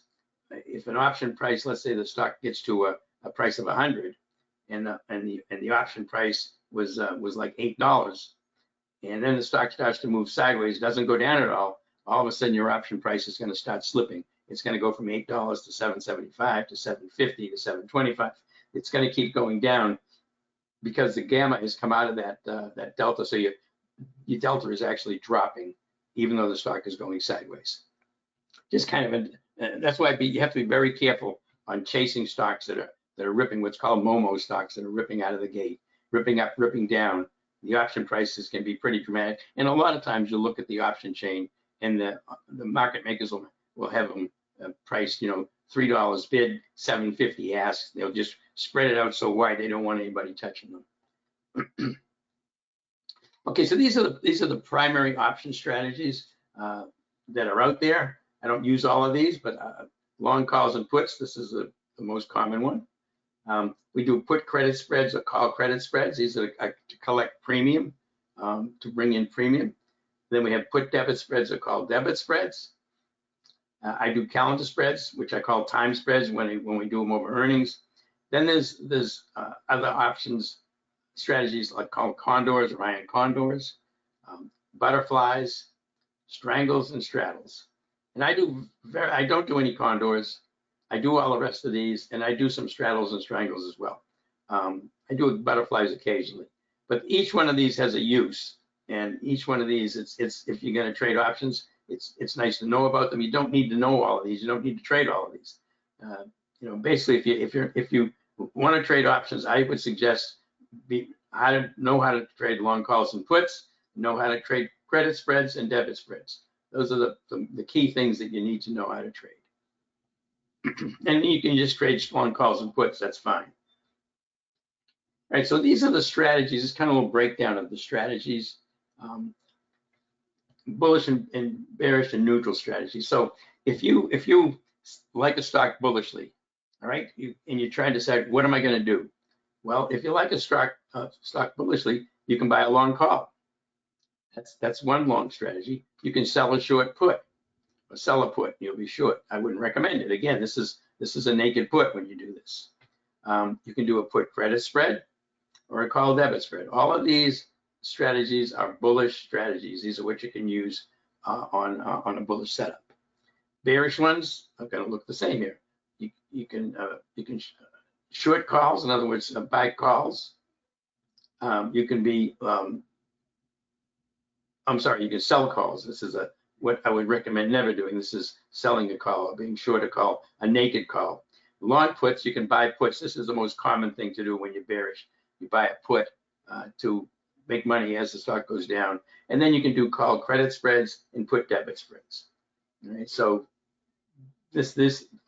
if an option price, let's say the stock gets to a price of 100 and the option price was like $8, and then the stock starts to move sideways, doesn't go down at all of a sudden your option price is going to start slipping. It's going to go from $8 to $7.75 to $7.50 to $7.25. It's going to keep going down because the gamma has come out of that delta. So your delta is actually dropping, even though the stock is going sideways. Just kind of that's why you have to be very careful on chasing stocks that are ripping, what's called Momo stocks, that are ripping out of the gate, ripping up, ripping down. The option prices can be pretty dramatic, and a lot of times you'll look at the option chain, and the market makers will have them priced, you know, $3 bid, $7.50 ask. They'll just spread it out so wide they don't want anybody touching them. Okay, so these are the primary option strategies that are out there. I don't use all of these, but long calls and puts, this is the most common one. We do put credit spreads or call credit spreads. These are to collect premium, to bring in premium. Then we have put debit spreads or called debit spreads. I do calendar spreads, which I call time spreads when we do them over earnings. Then there's other options, strategies like called condors or iron condors, butterflies, strangles, and straddles. And I don't do any condors. I do all the rest of these, and I do some straddles and strangles as well. I do butterflies occasionally, but each one of these has a use, and each one of these, it's if you're going to trade options, it's nice to know about them. You don't need to know all of these. You don't need to trade all of these. You know, basically, if you want to trade options, I would suggest know how to trade long calls and puts, know how to trade credit spreads and debit spreads. Those are the key things that you need to know how to trade. And you can just trade long calls and puts, that's fine. All right, so these are the strategies. It's kind of a little breakdown of the strategies. bullish and bearish and neutral strategy. So if you like a stock bullishly, all right, and you try to decide what am I going to do? Well, if you like a stock bullishly, you can buy a long call. That's one long strategy. You can sell a short put, or sell a put. You'll be short. I wouldn't recommend it. Again, this is a naked put when you do this. You can do a put credit spread or a call debit spread. All of these strategies are bullish strategies. These are what you can use on a bullish setup. Bearish ones are going to look the same here. You can short calls, in other words, buy calls. You can be you can sell calls. This is what I would recommend never doing. This is selling a call or being short a call, a naked call. Long puts, you can buy puts. This is the most common thing to do when you're bearish. You buy a put to make money as the stock goes down. And then you can do call credit spreads and put debit spreads. All right, so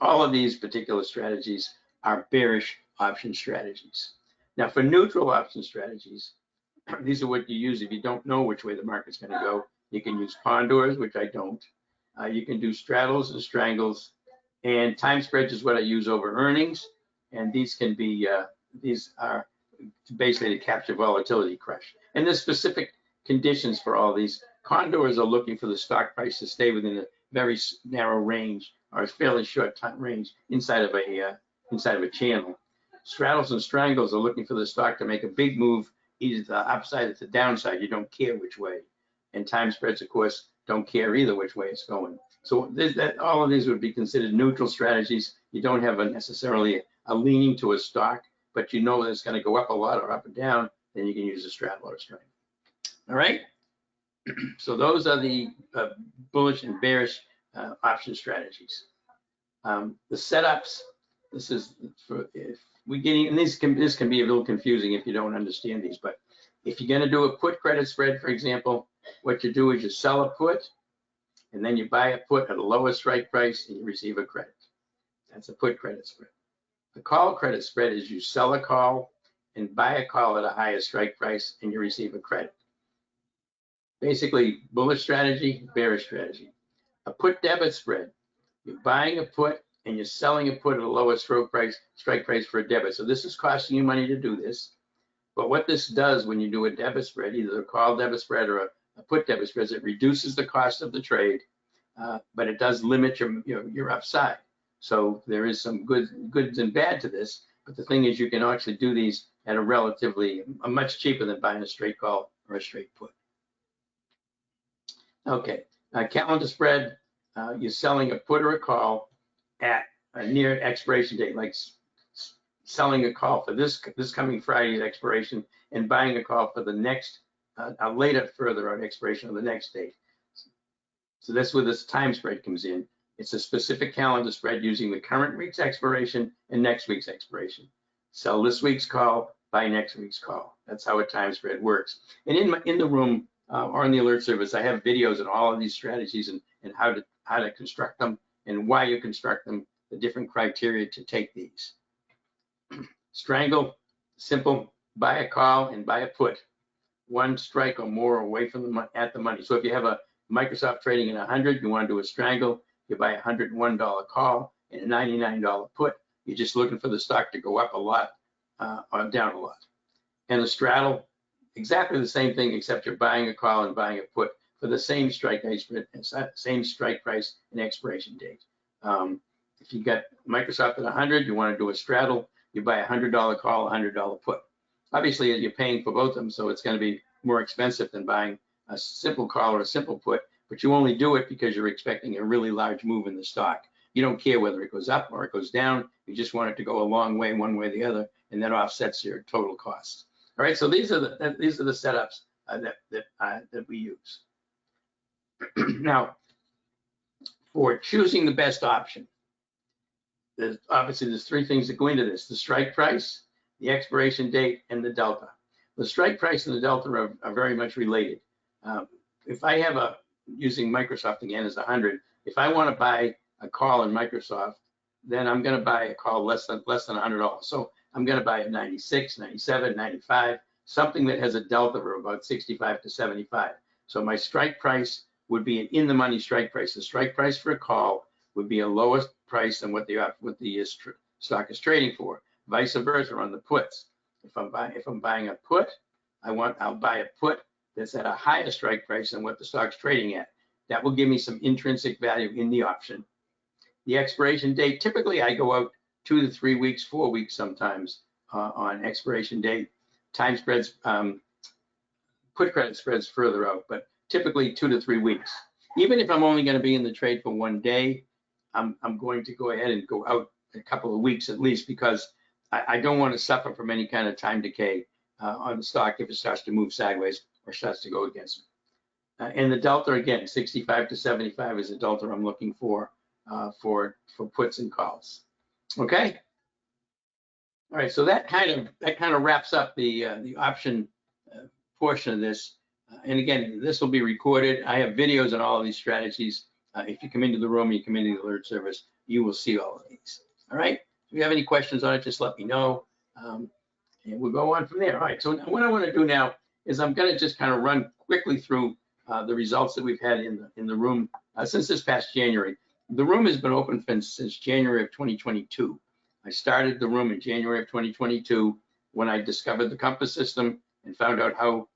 all of these particular strategies are bearish option strategies. Now for neutral option strategies, these are what you use if you don't know which way the market's going to go. You can use condors, which I don't. You can do straddles and strangles, and time spreads is what I use over earnings. And these can be these are basically to capture volatility crush. And there's specific conditions for all these. Condors are looking for the stock price to stay within a very narrow range or a fairly short time range inside of a channel. Straddles and strangles are looking for the stock to make a big move, either the upside or the downside. You don't care which way. And time spreads, of course, don't care either which way it's going. So all of these would be considered neutral strategies. You don't have necessarily a leaning to a stock, but you know that it's going to go up a lot or up and down, then you can use a straddle or a strangle. All right? So those are the bullish and bearish option strategies. The setups, this is for if we get in, this can be a little confusing if you don't understand these, but if you're going to do a put credit spread, for example, what you do is you sell a put and then you buy a put at a lower strike price and you receive a credit. That's a put credit spread. The call credit spread is you sell a call and buy a call at a higher strike price and you receive a credit. Basically, bullish strategy, bearish strategy. A put debit spread, you're buying a put and you're selling a put at a lower strike price for a debit. So this is costing you money to do this. But what this does when you do a debit spread, either a call debit spread or a put debit spread, is it reduces the cost of the trade, but it does limit your upside. So there is some goods and bad to this. But the thing is, you can actually do these at a much cheaper than buying a straight call or a straight put. Okay, calendar spread, you're selling a put or a call at a near expiration date, like selling a call for this coming Friday's expiration and buying a call for the next, later further on expiration of the next date. So that's where this time spread comes in. It's a specific calendar spread using the current week's expiration and next week's expiration. Sell this week's call, buy next week's call. That's how a time spread works. And in the room or in the alert service, I have videos on all of these strategies and how to construct them and why you construct them, the different criteria to take these. Strangle, simple, buy a call and buy a put. One strike or more away from the money. So if you have a Microsoft trading at 100, you want to do a strangle, you buy a $101 call and a $99 put. You're just looking for the stock to go up a lot or down a lot. And the straddle, exactly the same thing, except you're buying a call and buying a put for the same strike price and expiration date. If you got Microsoft at 100, you want to do a straddle, you buy a $100 call, a $100 put. Obviously, you're paying for both of them, so it's going to be more expensive than buying a simple call or a simple put, but you only do it because you're expecting a really large move in the stock. You don't care whether it goes up or it goes down. You just want it to go a long way, one way or the other, and that offsets your total cost. All right, so these are the setups that we use. Now, for choosing the best option, there's three things that go into this: the strike price, the expiration date, and the delta. The strike price and the delta are very much related. If I have using Microsoft again as 100, if I want to buy a call in Microsoft, then I'm going to buy a call less than $100. So I'm going to buy a 96, 97, 95, something that has a delta of about 65 to 75. So my strike price would be an in-the-money strike price. The strike price for a call would be a lower price than what the stock is trading for. Vice versa on the puts. If I'm buying a put, I'll buy a put that's at a higher strike price than what the stock's trading at. That will give me some intrinsic value in the option. The expiration date, typically I go out 2 to 3 weeks, 4 weeks sometimes on expiration date. Time spreads, put credit spreads further out, but typically 2 to 3 weeks. Even if I'm only going to be in the trade for 1 day, I'm going to go ahead and go out a couple of weeks at least, because I don't want to suffer from any kind of time decay on the stock if it starts to move sideways or starts to go against me. And the delta, again, 65 to 75 is the delta I'm looking for puts and calls. Okay. All right. So that kind of wraps up the option portion of this. And again, this will be recorded. I have videos on all of these strategies. If you come into the room, you come into the alert service, you will see all of these. All right. If you have any questions on it, just let me know. And we'll go on from there. All right. So what I want to do now is I'm going to just kind of run quickly through the results that we've had in the room since this past January. The room has been open since January of 2022. I started the room in January of 2022 when I discovered the Compass system and found out how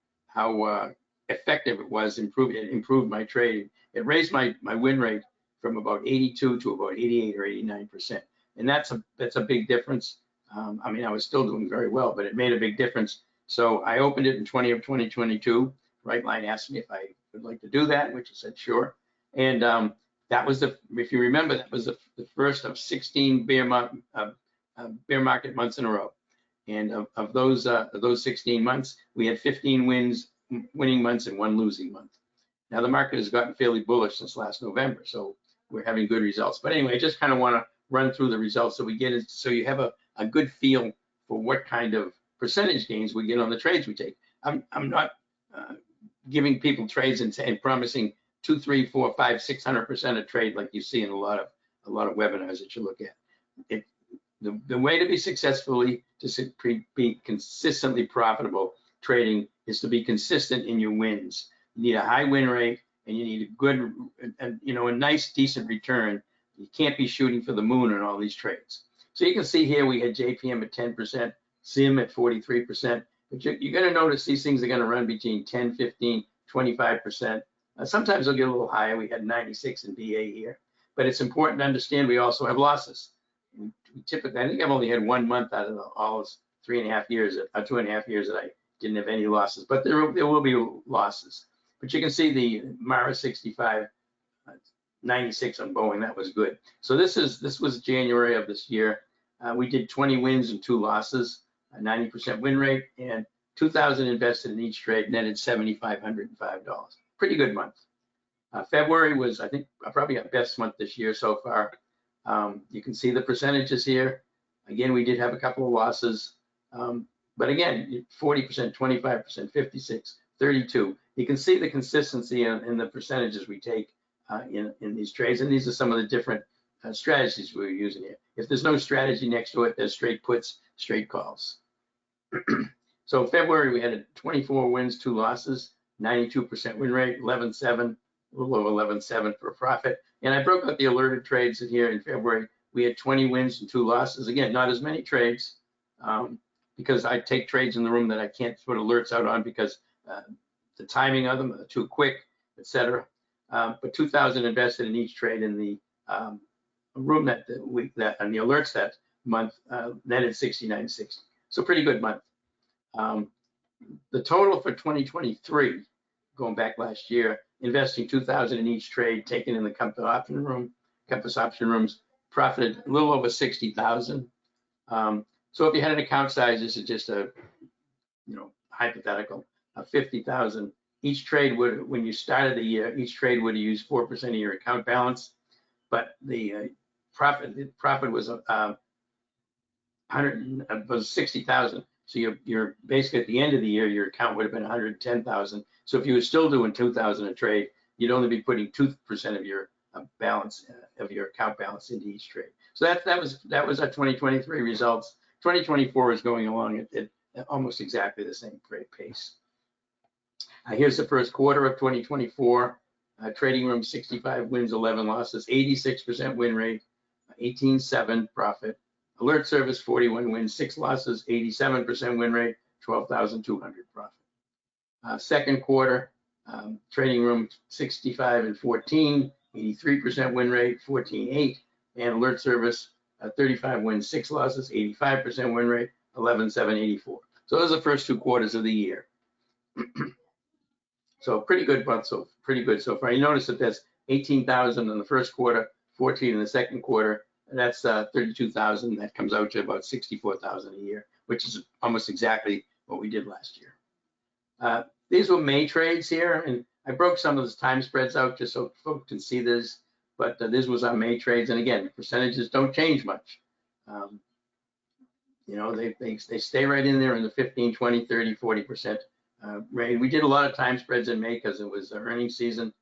effective it was. It improved my trading. It raised my win rate from about 82 to about 88 or 89%, and that's a big difference. I mean, I was still doing very well, but it made a big difference. So I opened it in 2022. Right Line asked me if I would like to do that, which I said sure. And that was if you remember, that was the first of 16 bear market months in a row. And of those 16 months, we had 15 winning months and 1 losing month. Now the market has gotten fairly bullish since last November, so we're having good results. But anyway, I just kind of want to run through the results so we get it, so you have a good feel for what kind of percentage gains we get on the trades we take. I'm not giving people trades and promising 2, 3, 4, 5, 600% a trade like you see in a lot of webinars that you look at. The way to be be consistently profitable trading is to be consistent in your wins. You need a high win rate, and you need a good, a nice, decent return. You can't be shooting for the moon on all these trades. So you can see here we had JPM at 10%, SIM at 43%. But you're going to notice these things are going to run between 10, 15, 25%. Sometimes they'll get a little higher. We had 96 in BA here. But it's important to understand we also have losses. We typically, I think I've only had 1 month out of all 3.5 years, 2.5 years that I didn't have any losses. But there will be losses. But you can see the Mara 65, 96 on Boeing. That was good. So this was January of this year. We did 20 wins and 2 losses, a 90% win rate, and 2,000 invested in each trade, netted $7,505. Pretty good month. February was, I think, probably our best month this year so far. You can see the percentages here. Again, we did have a couple of losses, but again, 40%, 25%, 56, 32. You can see the consistency in the percentages we take in these trades, and these are some of the different strategies we're using here. If there's no strategy next to it, there's straight puts, straight calls. So February, we had 24 wins, 2 losses, 92% win rate, 11.7, a little over 11.7 for a profit. And I broke out the alerted trades in here in February. We had 20 wins and 2 losses. Again, not as many trades because I take trades in the room that I can't put alerts out on because the timing of them are too quick, etc. But 2,000 invested in each trade in the room that on the alerts that month netted 69.60. So pretty good month. The total for 2023, going back last year, investing 2,000 in each trade, taken in the Compass option rooms, profited a little over 60,000. So if you had an account size, this is just a hypothetical, 50,000. Each trade would, when you started the year, each trade would have used 4% of your account balance, but the profit was 60,000. So you're basically at the end of the year, your account would have been 110,000. So if you were still doing 2,000 a trade, you'd only be putting 2% of your balance of your account balance into each trade. So that was our 2023 results. 2024 is going along at almost exactly the same pace. Here's the first quarter of 2024. Trading room 65 wins, 11 losses, 86% win rate, 18.7 profit. Alert service 41 wins, 6 losses, 87% win rate, 12,200 profit. Second quarter, trading room 65 and 14, 83% win rate, 14.8, and alert service 35 wins, 6 losses, 85% win rate, 11,784. So those are the first 2 quarters of the year. So pretty good, but so pretty good so far. You notice that there's 18,000 in the first quarter, 14 in the second quarter, and that's 32,000. That comes out to about 64,000 a year, which is almost exactly what we did last year. These were May trades here, and I broke some of the time spreads out just so folks can see this, but this was our May trades, and again, percentages don't change much. You know, they stay right in there in the 15, 20, 30, 40% range. We did a lot of time spreads in May because it was the earnings season.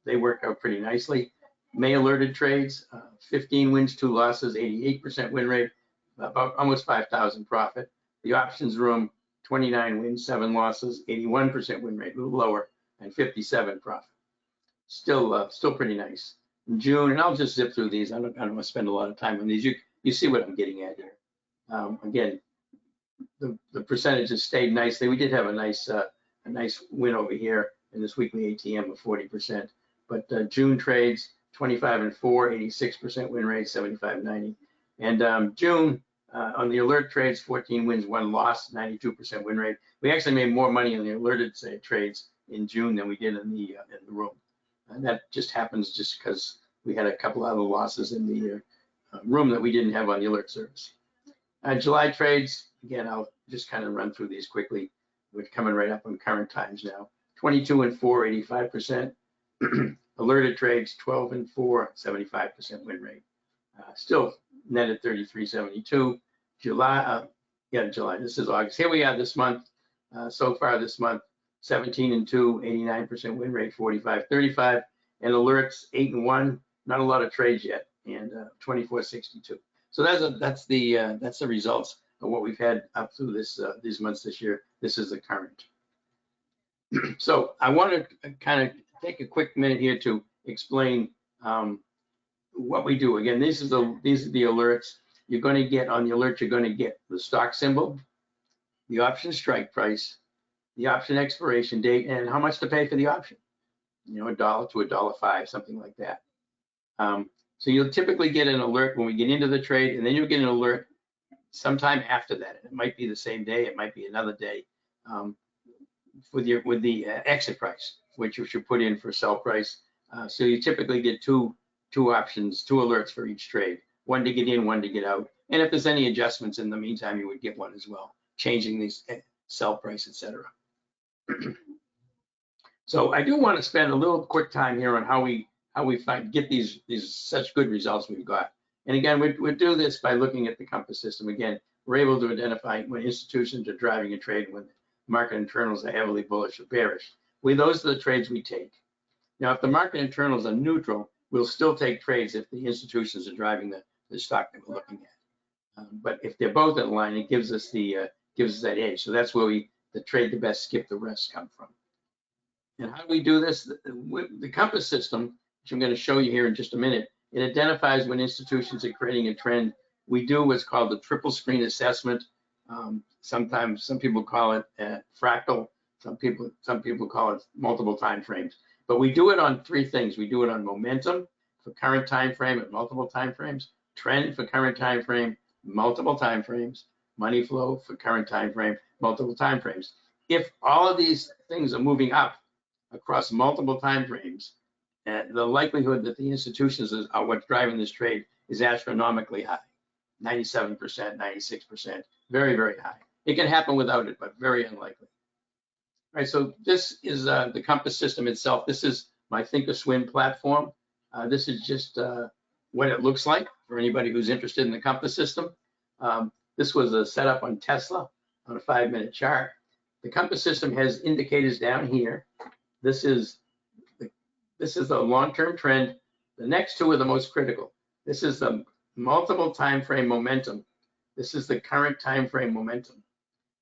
They work out pretty nicely. May alerted trades, 15 wins, 2 losses, 88% win rate, about almost 5,000 profit. The options room, 29 wins, 7 losses, 81% win rate, a little lower, and 57 profit. Still pretty nice. In June, and I'll just zip through these. I don't want to spend a lot of time on these. You see what I'm getting at here. Again, the percentages stayed nicely. We did have a nice win over here in this weekly ATM of 40%. But June trades, 25 and 4, 86% win rate, 75.90. And June on the alert trades, 14 wins, 1 loss, 92% win rate. We actually made more money on the alerted trades in June than we did in the room. And that just happens just because we had a couple other losses in the room that we didn't have on the alert service. July trades, again, I'll just kind of run through these quickly. We're coming right up on current times now. 22 and 4, 85%. Alerted trades, 12 and 4, 75% win rate. Still netted 33.72. July, July, this is August. Here we are this month. So far this month, 17 and 2, 89% win rate, 45.35. And alerts, 8 and 1, not a lot of trades yet, and 24.62. So that's the results of what we've had up through these months this year. This is the current. So I want to kind of take a quick minute here to explain what we do. Again, these are the alerts. You're going to get on the alert. You're going to get the stock symbol, the option strike price, the option expiration date, and how much to pay for the option. You know, $1 to $1.05, something like that. So you'll typically get an alert when we get into the trade, and then you'll get an alert sometime after that. It might be the same day, it might be another day, with the exit price, which you should put in for sell price. So you typically get two options, 2 alerts for each trade, one to get in, one to get out. And if there's any adjustments in the meantime, you would get one as well, changing these sell price, etc. So I do want to spend a little quick time here on how we get these such good results we've got. And again, we do this by looking at the compass system. Again, we're able to identify when institutions are driving a trade, when market internals are heavily bullish or bearish. Those are the trades we take. Now, if the market internals are neutral, we'll still take trades if the institutions are driving the stock that we're looking at. But if they're both in line, it gives us that edge. So that's where the trade the best, skip the rest come from. And how do we do this? The compass system, which I'm going to show you here in just a minute, it identifies when institutions are creating a trend. We do what's called the triple screen assessment. Sometimes some people call it fractal. Some people call it multiple time frames. But we do it on 3 things. We do it on momentum for current time frame at multiple time frames, trend for current time frame, multiple time frames, money flow for current time frame, multiple time frames. If all of these things are moving up across multiple time frames, the likelihood that the institutions are what's driving this trade is astronomically high, 97%, 96%, very, very high. It can happen without it, but very unlikely. All right, so this is the compass system itself. This is my Thinkorswim platform. This is just what it looks like for anybody who's interested in the compass system. This was a setup on Tesla on a 5-minute chart. The compass system has indicators down here. This is the long-term trend. The next 2 are the most critical. This is the multiple time frame momentum. This is the current time frame momentum.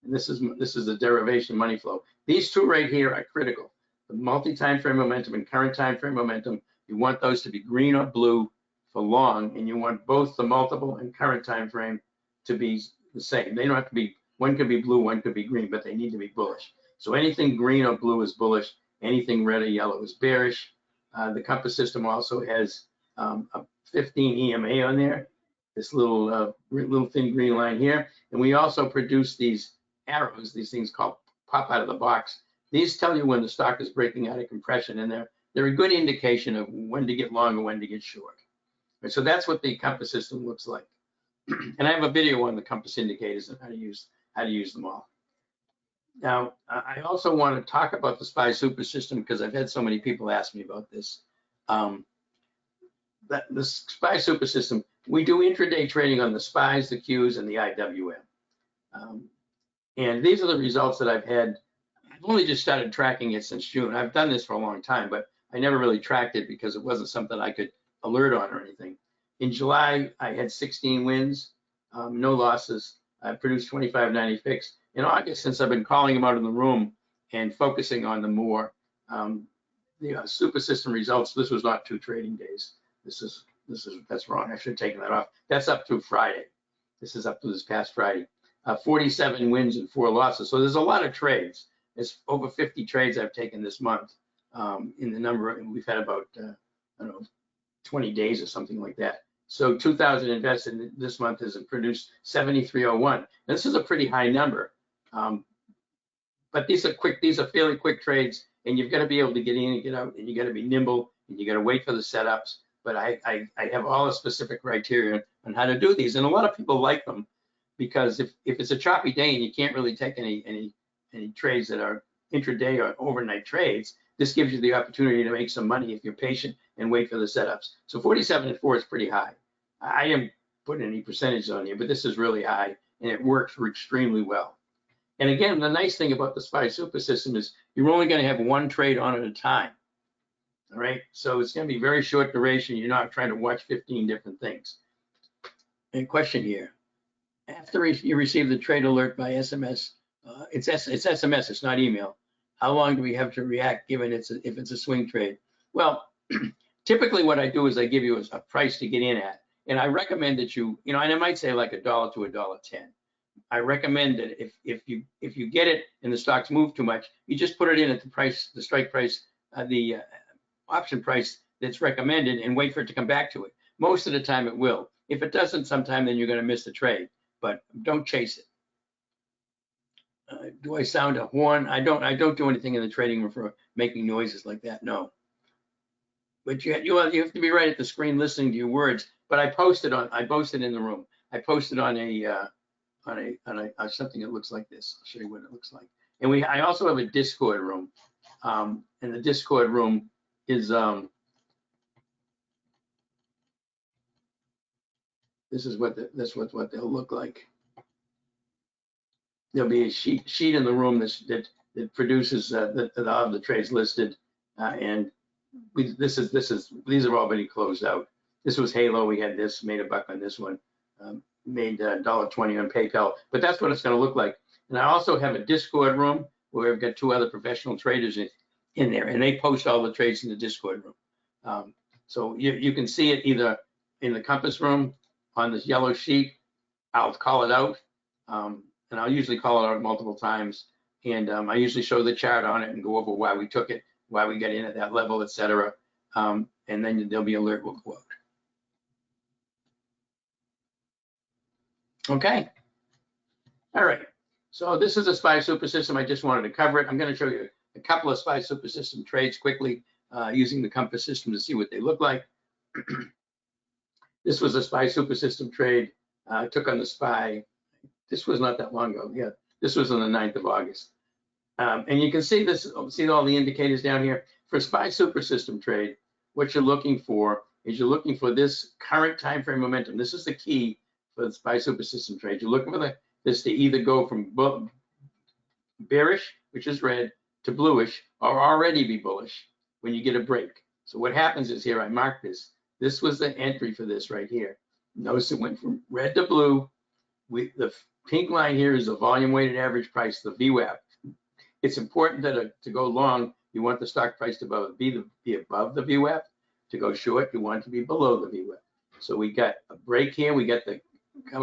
And this is the derivation money flow. These 2 right here are critical. the multi-time frame momentum and current time frame momentum, you want those to be green or blue for long, and you want both the multiple and current time frame to be the same. They don't have to be, one could be blue, one could be green, but they need to be bullish. So anything green or blue is bullish, anything red or yellow is bearish. The compass system also has a 15 EMA on there, this little thin green line here. And we also produce these arrows, these things called pop out of the box. These tell you when the stock is breaking out of compression, and they're a good indication of when to get long or when to get short. And so that's what the compass system looks like. And I have a video on the compass indicators and how to use them all. Now, I also want to talk about the SPY super system because I've had so many people ask me about this. The SPY super system, we do intraday trading on the SPYs, the Qs, and the IWM. And these are the results that I've had. I've only just started tracking it since June. I've done this for a long time, but I never really tracked it because it wasn't something I could alert on or anything. In July, I had 16 wins, no losses. I produced 25.90 fixed. In August, since I've been calling them out in the room and focusing on them more, the super system results, this was not 2 trading days. That's wrong. I should have taken that off. That's up through Friday. This is up to this past Friday. 47 wins and 4 losses. So there's a lot of trades. It's over 50 trades I've taken this month. In the number, we've had about, I don't know, 20 days or something like that. So 2,000 invested this month has produced 7,301. This is a pretty high number. But these are fairly quick trades, and you've got to be able to get in and get out, and you got to be nimble, and you got to wait for the setups. But I have all the specific criteria on how to do these, and a lot of people like them because if it's a choppy day and you can't really take any trades that are intraday or overnight trades, this gives you the opportunity to make some money if you're patient and wait for the setups. So 47 and 4 is pretty high. I am putting any percentage on here, but this is really high, and it works extremely well. And again, the nice thing about the SPY super system is you're only going to have 1 trade on at a time. All right, so it's going to be very short duration. You're not trying to watch 15 different things. And question here: after you receive the trade alert by SMS, it's SMS, it's not email. How long do we have to react given if it's a swing trade? Well, typically what I do is I give you a price to get in at, and I recommend that and I might say like $1 to $1.10. I recommend that if you get it and the stocks move too much, you just put it in at the price, the strike price, the option price that's recommended, and wait for it to come back to it. Most of the time it will. If it doesn't sometime, then you're going to miss the trade, but don't chase it. Do I sound a horn? I don't do anything in the trading room for making noises like that, no. But you have to be right at the screen listening to your words. But I posted in the room. I posted on something that looks like this. I'll show you what it looks like. And I also have a Discord room. And the Discord room is this is what they'll look like. There'll be a sheet in the room that produces the trades listed, and these have already closed out. This was Halo. We had this, made $1 on this one, made $1.20 on PayPal. But that's what it's going to look like. And I also have a Discord room where I've got 2 other professional traders in there, and they post all the trades in the Discord room. So you can see it either in the compass room on this yellow sheet. I'll call it out. And I'll usually call it out multiple times. And I usually show the chart on it and go over why we took it, why we got in at that level, etc. And then there'll be alert will go out. Okay. All right. So this is a SPY super system. I just wanted to cover it. I'm going to show you a couple of SPY super system trades quickly using the compass system to see what they look like. This was a SPY super system trade. I took on the SPY. This was not that long ago. Yeah, this was on the 9th of August. And you can see this, see all the indicators down here. For SPY super system trade, what you're looking for is you're looking for this current time frame momentum. This is the key for the SPY super system trade. You're looking for this to either go from bearish, which is red, to bluish, or already be bullish when you get a break. So what happens is here, I marked this. This was the entry for this right here. Notice it went from red to blue. The pink line here is the volume weighted average price, the VWAP. It's important to go long You want the stock price to be above the VWAP. To go short, you want it to be below the VWAP. So we got a break here. We got the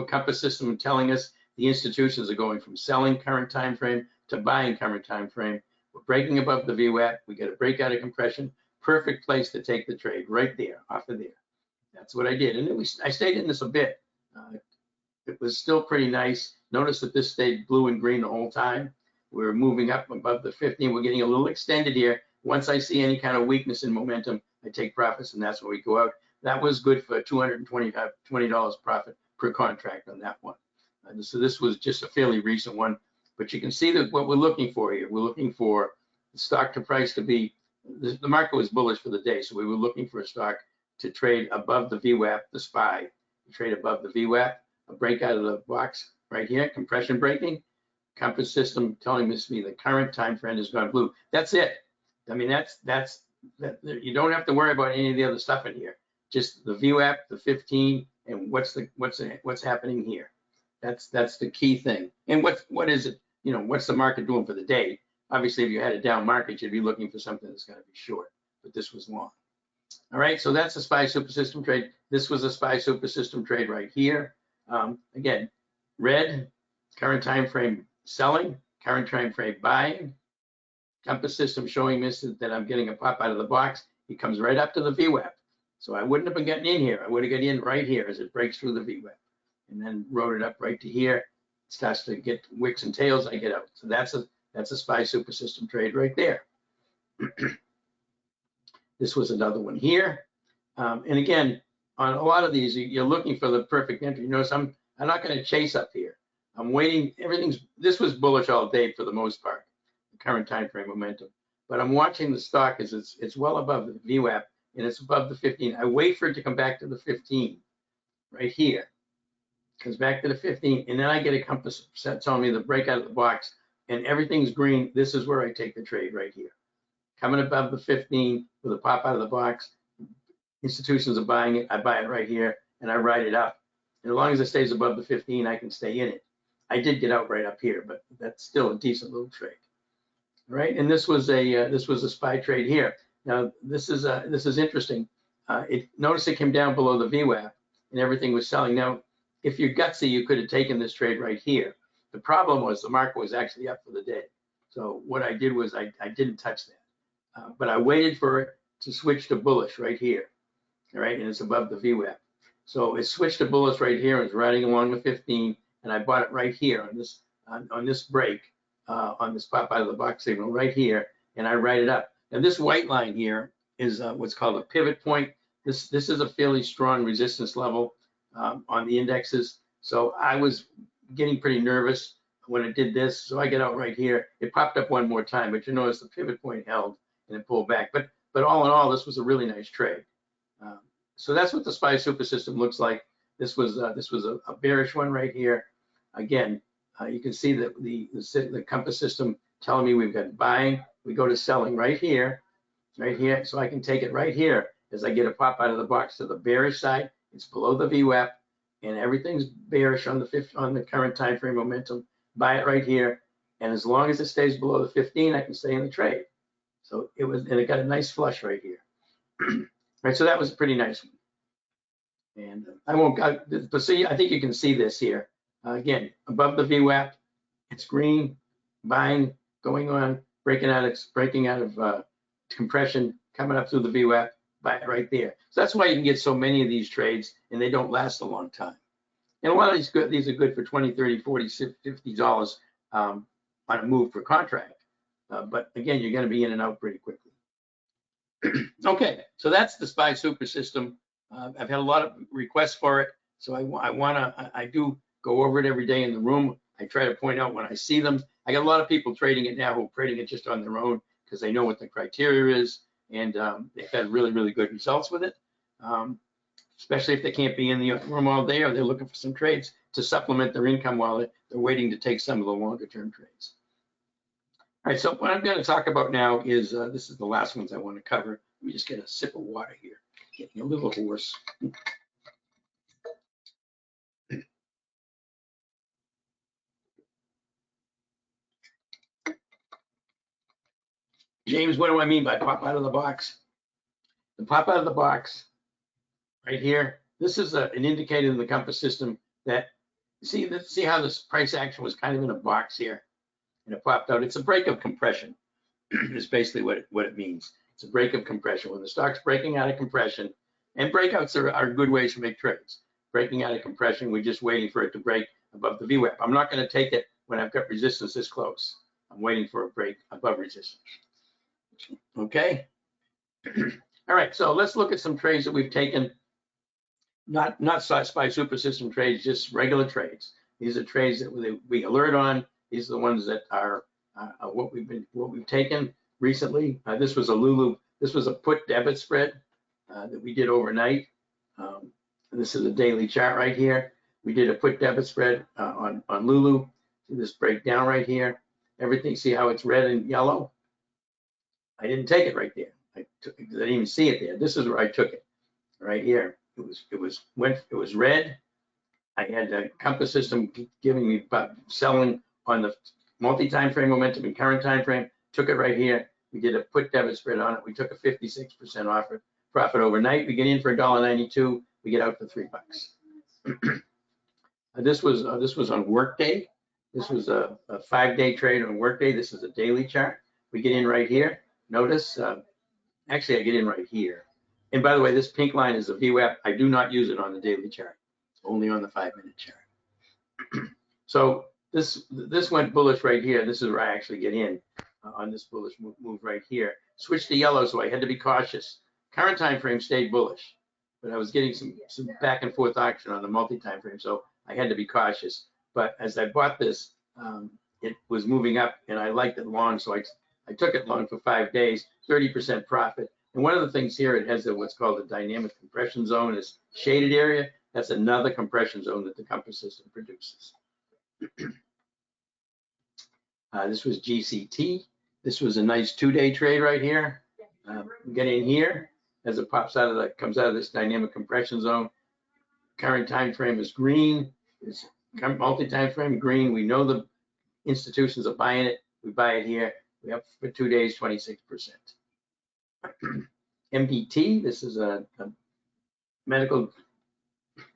compass system telling us the institutions are going from selling current time frame to buying current time frame. We're breaking above the VWAP. We got a breakout of compression. Perfect place to take the trade right there, off of there. That's what I did. And I stayed in this a bit. It was still pretty nice. Notice that this stayed blue and green the whole time. We're moving up above the 15. We're getting a little extended here. Once I see any kind of weakness in momentum, I take profits, and that's when we go out. That was good for $220 profit per contract on that one. So this was just a fairly recent one, but you can see that what we're looking for here. We're looking for the stock to price to be, the market was bullish for the day, so we were looking for a stock to trade above the VWAP, the SPY, trade above the VWAP, a break out of the box right here, compression breaking, compass system telling me the current time frame has gone blue. That's it. I mean, that you don't have to worry about any of the other stuff in here. Just the VWAP, the 15, and what's happening here. That's the key thing. And what is it? You know, what's the market doing for the day? Obviously, if you had a down market, you'd be looking for something that's going to be short, but this was long. All right, so that's a SPY super system trade. This was a SPY super system trade right here. Again, red, current time frame selling, current time frame buying. Compass system showing me that I'm getting a pop out of the box. He comes right up to the VWAP. So I wouldn't have been getting in here. I would have got in right here as it breaks through the VWAP. And then rode it up right to here. It starts to get wicks and tails, I get out. So that's a SPY super system trade right there. This was another one here. And again, on a lot of these, you're looking for the perfect entry. You notice I'm not going to chase up here. I'm waiting. This was bullish all day for the most part, the current time frame momentum. But I'm watching the stock as it's well above the VWAP and it's above the 15. I wait for it to come back to the 15 right here. Comes back to the 15, and then I get a compass set telling me the break out of the box, and everything's green. This is where I take the trade right here. Coming above the 15 with a pop out of the box. Institutions are buying it. I buy it right here, and I ride it up. And as long as it stays above the 15, I can stay in it. I did get out right up here, but that's still a decent little trade. All right, and this was a SPY trade here. Now this is interesting. Notice it came down below the VWAP, and everything was selling. Now, if you're gutsy, you could have taken this trade right here. The problem was the market was actually up for the day. So what I did was I didn't touch that, but I waited for it to switch to bullish right here. All right, and it's above the VWAP. So it switched to bullish right here. It's riding along the 15, and I bought it right here on this break, on this pop out of the box signal right here, and I ride it up. Now this white line here is what's called a pivot point. This is a fairly strong resistance level on the indexes. So I was getting pretty nervous when it did this. So I get out right here. It popped up one more time, but you notice the pivot point held and it pulled back. But all in all, this was a really nice trade. So that's what the SPY super system looks like. This was a bearish one right here. Again, you can see that the compass system telling me we've got buying. We go to selling right here. So I can take it right here as I get a pop out of the box to the bearish side. It's below the VWAP, and everything's bearish on the current time frame momentum. Buy it right here, and as long as it stays below the 15, I can stay in the trade. So it got a nice flush right here. Right, so that was a pretty nice one. And but see, I think you can see this here. Again, above the VWAP, it's green, buying, going on, breaking out of compression, coming up through the VWAP, buy it right there. So that's why you can get so many of these trades, and they don't last a long time. And a lot of these are good for $20, $30, $40, $50 on a move per contract. But again, you're going to be in and out pretty quickly. Okay, so that's the SPY super system. I've had a lot of requests for it, so I do go over it every day in the room. I try to point out when I see them. I got a lot of people trading it now who are trading it just on their own because they know what the criteria is, and they've had really, really good results with it, especially if they can't be in the room all day or they're looking for some trades to supplement their income while they're waiting to take some of the longer term trades. All right, so what I'm going to talk about now is, this is the last ones I want to cover. Let me just get a sip of water here. Getting a little hoarse. James, what do I mean by pop out of the box? The pop out of the box right here, this is an indicator in the compass system that, see how this price action was kind of in a box here and it popped out. It's a break of compression. Is basically what it means. It's a break of compression. When the stock's breaking out of compression, and breakouts are good ways to make trades. Breaking out of compression, we're just waiting for it to break above the VWAP. I'm not going to take it when I've got resistance this close. I'm waiting for a break above resistance. Okay. All right, so let's look at some trades that we've taken. Not SPY super system trades, just regular trades. These are trades that we alert on. These are the ones that are what we've taken recently. This was a Lulu. This was a put debit spread that we did overnight. And this is a daily chart right here. We did a put debit spread on Lulu. See this breakdown right here. Everything. See how it's red and yellow? I didn't take it right there. I didn't even see it there. This is where I took it. Right here. It was red. I had a compass system giving me selling on the multi-time frame momentum and current time frame. Took it right here. We did a put debit spread on it. We took a 56% profit overnight. We get in for $1.92. We get out for $3. This was on workday. This was a 5-day trade on workday. This is a daily chart. We get in right here. Notice, actually I get in right here. And by the way, this pink line is a VWAP. I do not use it on the daily chart. It's only on the 5-minute chart. So this went bullish right here. This is where I actually get in on this bullish move right here. Switched to yellow, so I had to be cautious. Current time frame stayed bullish, but I was getting some back and forth action on the multi-time frame, so I had to be cautious. But as I bought this, it was moving up, and I liked it long, so I took it long for 5 days, 30% profit. And one of the things here, it has what's called the dynamic compression zone, this shaded area. That's another compression zone that the compass system produces. This was GCT. This was a nice 2-day trade right here. Get in here as it pops out of the, comes out of this dynamic compression zone. Current time frame is green. It's multi-time frame green. We know the institutions are buying it. We buy it here. We have for 2 days, 26%. MDT, this is a medical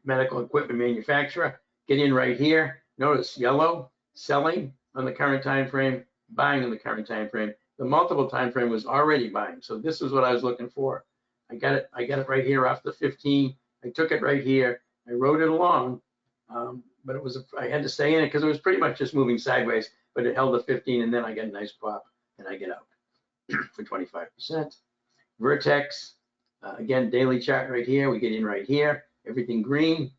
equipment manufacturer. Get in right here. Notice yellow, selling on the current time frame, buying on the current time frame. The multiple time frame was already buying. So this is what I was looking for. I got it right here off the 15. I took it right here. I rode it along, but it was I had to stay in it because it was pretty much just moving sideways. But it held the 15, and then I get a nice pop, and I get out for 25%. Vertex, again, daily chart right here. We get in right here. Everything green.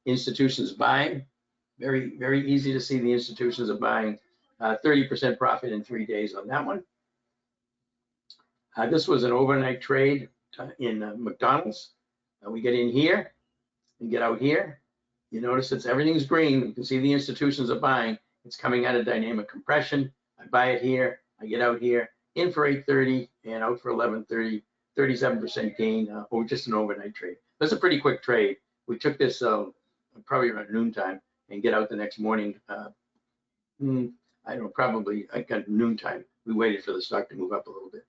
Institutions buying. Very, very easy to see the institutions are buying. 30% profit in 3 days on that one. This was an overnight trade in McDonald's. We get in here and get out here. You notice everything's green. You can see the institutions are buying. It's coming out of dynamic compression. I buy it here. I get out here. In for 8:30 and out for 11:30. 37% gain or just an overnight trade. That's a pretty quick trade. We took this probably around noontime and get out the next morning. I don't know, probably at noontime. We waited for the stock to move up a little bit.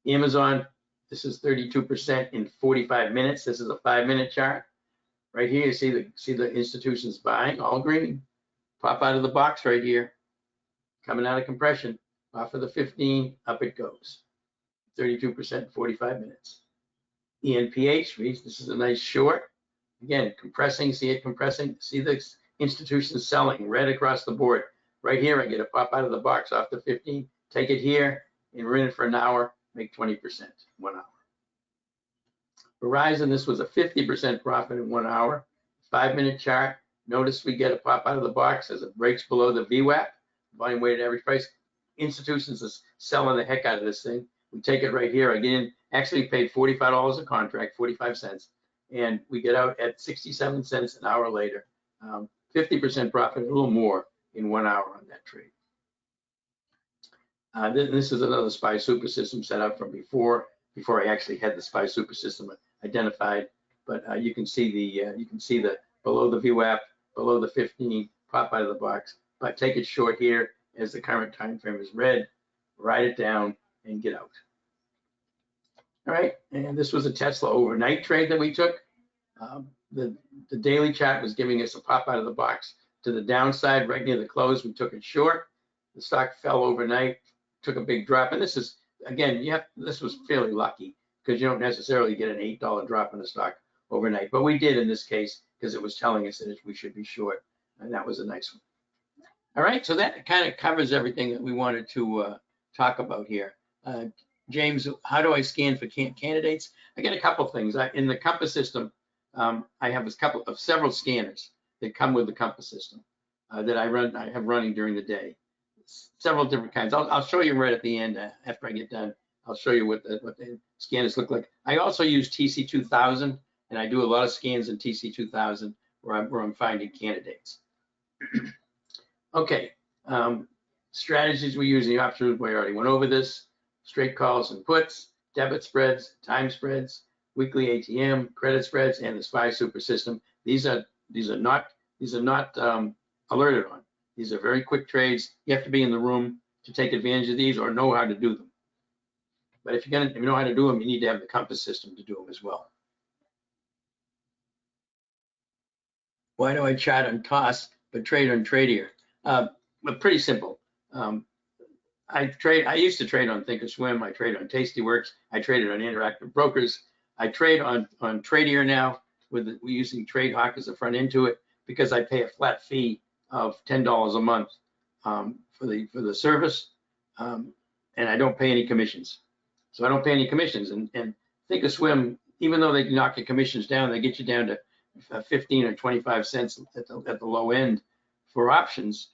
Amazon, this is 32% in 45 minutes. This is a 5-minute chart. Right here, you see the institutions buying, all green. Pop out of the box right here, coming out of compression. Off of the 15, up it goes. 32% in 45 minutes. ENPH, this is a nice short. Again, compressing, see it compressing. See the institutions selling red across the board. Right here, I get a pop out of the box off the 15, take it here, and we're in it for an hour, make 20% 1 hour. Verizon, this was a 50% profit in 1 hour. 5-minute chart. Notice we get a pop out of the box as it breaks below the VWAP, volume weighted average price. Institutions is selling the heck out of this thing. We take it right here. Again, actually paid $45 a contract, 45 cents, and we get out at 67 cents an hour later. 50% profit, a little more in 1 hour on that trade. This is another SPY super system set up from before I actually had the SPY super system identified. But you can see the below the VWAP, below the 15, pop out of the box. But take it short here as the current time frame is red. write it down, and get out. All right, and this was a Tesla overnight trade that we took. The daily chart was giving us a pop out of the box to the downside right near the close. We took it short. The stock fell overnight, took a big drop. And this is, again, this was fairly lucky because you don't necessarily get an $8 drop in the stock overnight. But we did in this case because it was telling us that we should be short. And that was a nice one. All right, so that kind of covers everything that we wanted to talk about here. James, how do I scan for candidates? I get a couple things. In the Compass system, I have several scanners that come with the Compass system that I have running during the day. Several different kinds. I'll show you right at the end after I get done. I'll show you what the scanners look like. I also use TC2000, and I do a lot of scans in TC2000 where I'm finding candidates. Okay, strategies we use in the options. We already went over this. Straight calls and puts, debit spreads, time spreads, weekly ATM, credit spreads, and the SPY super system. These are not alerted on. These are very quick trades. You have to be in the room to take advantage of these or know how to do them. But if you know how to do them, you need to have the Compass system to do them as well. Why do I chart on cost but trade on Tradier? But pretty simple. I used to trade on Thinkorswim. I trade on Tastyworks. I traded on Interactive Brokers. I trade on Tradier now we're using TradeHawk as a front end to it because I pay a flat fee of $10 a month for the service, and I don't pay any commissions. So I don't pay any commissions. And Thinkorswim, even though they knock your commissions down, they get you down to 15 or 25 cents at the low end for options.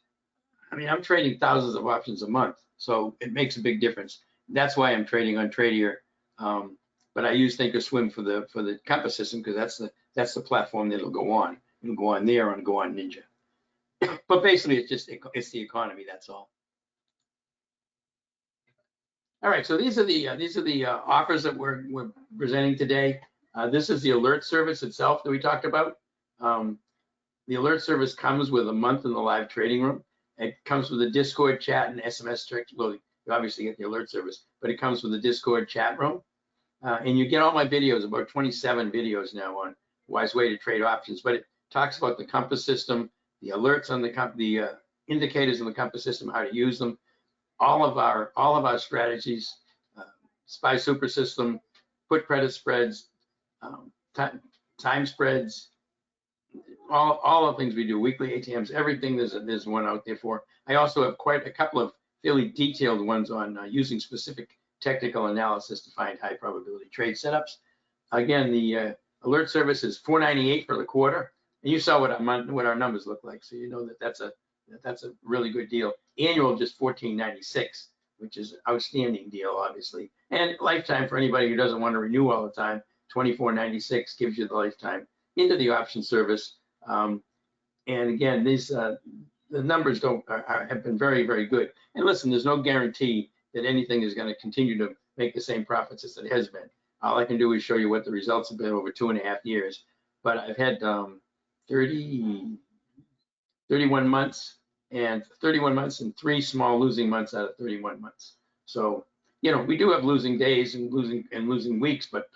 I mean, I'm trading thousands of options a month, so it makes a big difference. That's why I'm trading on Tradier, but I use Thinkorswim for the Compass system because that's the platform that it'll go on. It'll go on there and go on Ninja. But basically, it's the economy. That's all. All right, so these are the offers that we're presenting today. This is the alert service itself that we talked about. The alert service comes with a month in the live trading room. It comes with a Discord chat and SMS text. Well, you obviously get the alert service, but it comes with a Discord chat room. And you get all my videos, about 27 videos now on wise way to trade options. But it talks about the Compass system, the alerts on the indicators in the Compass system, how to use them, all of our strategies, SPY super system, put credit spreads, time spreads, all the things we do, weekly ATMs, everything there's one out there for. I also have quite a couple of fairly detailed ones on using specific technical analysis to find high probability trade setups. Again, the alert service is $4.98 for the quarter, and you saw what our numbers look like, so you know that's a really good deal. Annual just $14.96, which is an outstanding deal, obviously. And lifetime for anybody who doesn't want to renew all the time, $24.96 gives you the lifetime into the option service. And again, the numbers have been very, very good. And listen, there's no guarantee that anything is going to continue to make the same profits as it has been. All I can do is show you what the results have been over 2.5 years. But I've had 31 months and 3 small losing months out of 31 months. So, you know, we do have losing days and losing weeks, but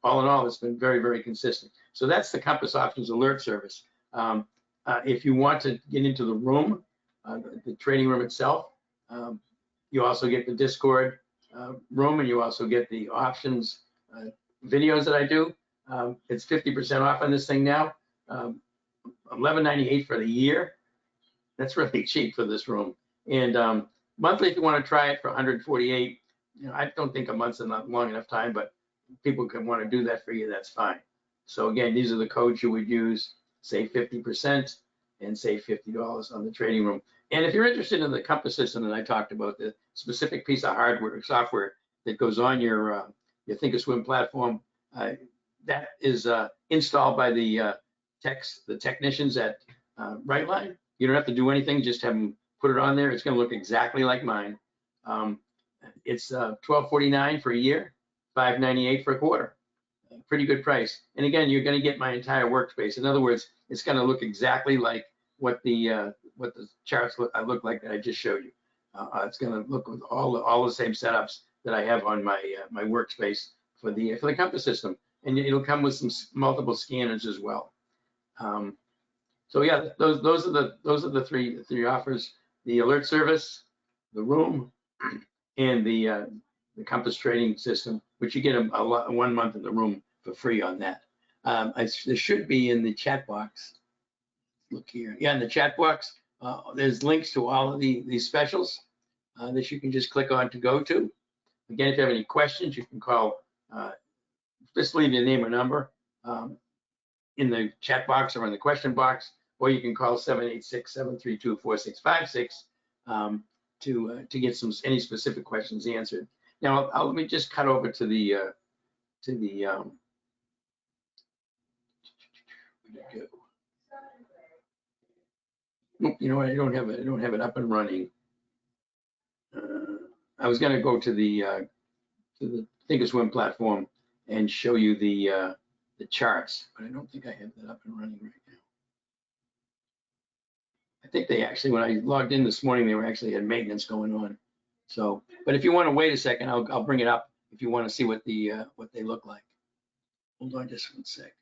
all in all, it's been very, very consistent. So that's the Compass Options Alert Service. If you want to get into the room, the trading room itself, you also get the Discord room, and you also get the options videos that I do. It's 50% off on this thing now. $11.98 for the year. That's really cheap for this room. And monthly, if you want to try it for $148, you know, I don't think a month's not long enough time, but people can want to do that for you. That's fine. So again, these are the codes you would use. Save 50% and save $50 on the trading room. And if you're interested in the Compass system that I talked about, the specific piece of hardware or software that goes on your Thinkorswim platform, that is installed by the technicians at Brightline. You don't have to do anything, just have them put it on there. It's going to look exactly like mine. It's $12.49 for a year, $5.98 for a quarter. Pretty good price. And again, you're going to get my entire workspace. In other words, it's going to look exactly like what the charts look like that I just showed you. It's going to look with all the same setups that I have on my my workspace for the Compass system, and it'll come with some multiple scanners as well. So yeah, those are the three offers: the alert service, the room, and the Compass trading system, which you get a 1 month in the room for free on that. There should be in the chat box. Look here, yeah, in the chat box, there's links to all of these specials that you can just click on to go to. Again, if you have any questions, you can call. Just leave your name or number in the chat box or in the question box, or you can call 786-732-4656 to get any specific questions answered. Now, let me just cut over to the you know what? I don't have it up and running. I was going to go to the Thinkorswim platform and show you the charts, but I don't think I have that up and running right now. I think they actually, when I logged in this morning, they were actually had maintenance going on. So, but if you want to wait a second, I'll bring it up if you want to see what they look like. Hold on just 1 sec.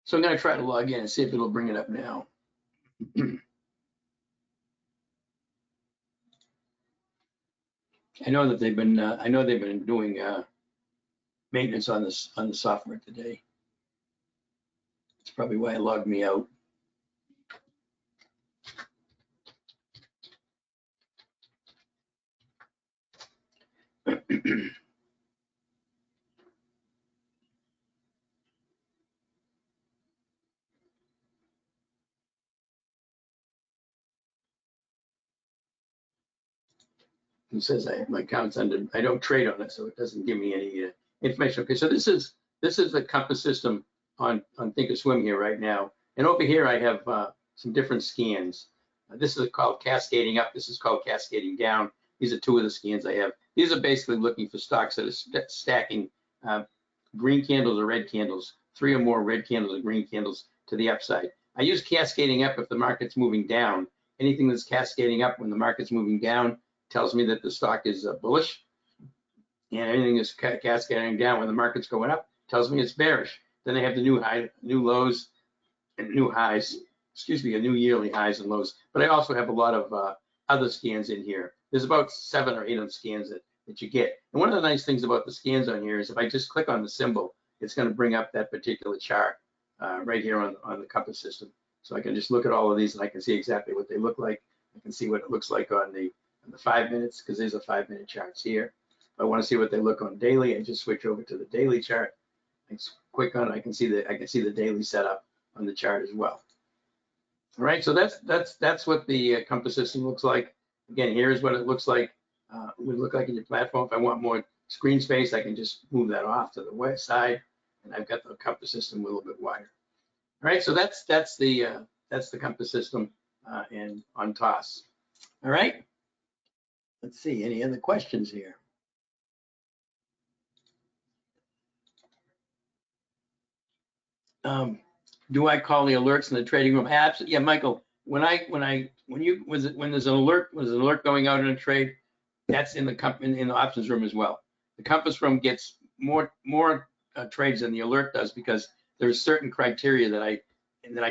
So I'm going to try to log in and see if it'll bring it up now. I know that they've been doing maintenance on the software today. That's probably why it logged me out. It says my account's under, I don't trade on it, so it doesn't give me any information. Okay, so this is the Compass system on Thinkorswim here right now. And over here I have some different scans. This is called cascading up. This is called cascading down. These are two of the scans I have. These are basically looking for stocks that are stacking green candles or red candles, 3 or more red candles or green candles to the upside. I use cascading up if the market's moving down. Anything that's cascading up when the market's moving down tells me that the stock is bullish, and anything that's cascading down when the market's going up tells me it's bearish. Then they have the new lows and new highs, new yearly highs and lows. But I also have a lot of other scans in here. There's about 7 or 8 of scans that you get. And one of the nice things about the scans on here is if I just click on the symbol, it's going to bring up that particular chart right here on the Compass system. So I can just look at all of these and I can see exactly what they look like. I can see what it looks like on the 5 minutes, because there's a 5-minute charts here. If I want to see what they look on daily, I just switch over to the daily chart. I click on it, I can see the daily setup on the chart as well. All right, so that's what the Compass system looks like. Again, here's what it looks like. It would look like in your platform. If I want more screen space, I can just move that off to the west side, and I've got the Compass system a little bit wider. All right, so that's the Compass system and on TOS. All right. Let's see, any other questions here? Do I call the alerts in the trading room? Absolutely. Yeah, Michael. When there's an alert going out in a trade, that's in the options room as well. The Compass room gets more trades than the alert does, because there's certain criteria that I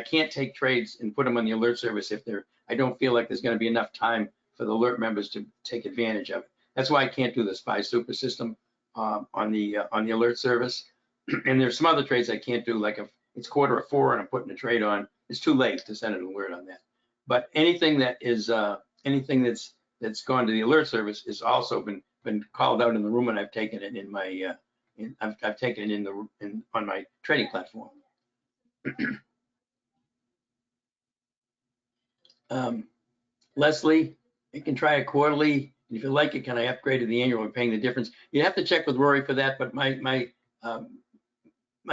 can't take trades and put them on the alert service if I don't feel like there's going to be enough time for the alert members to take advantage of it. That's why I can't do the SPY super system on the alert service. And there's some other trades I can't do, like if it's 4:15 and I'm putting a trade on, it's too late to send an alert on that. But anything that is anything that's gone to the alert service has also been called out in the room, and I've taken it in my I've taken it on my trading platform. Leslie, you can try a quarterly. If you like it, can I upgrade to the annual and paying the difference? You have to check with Rory for that, but my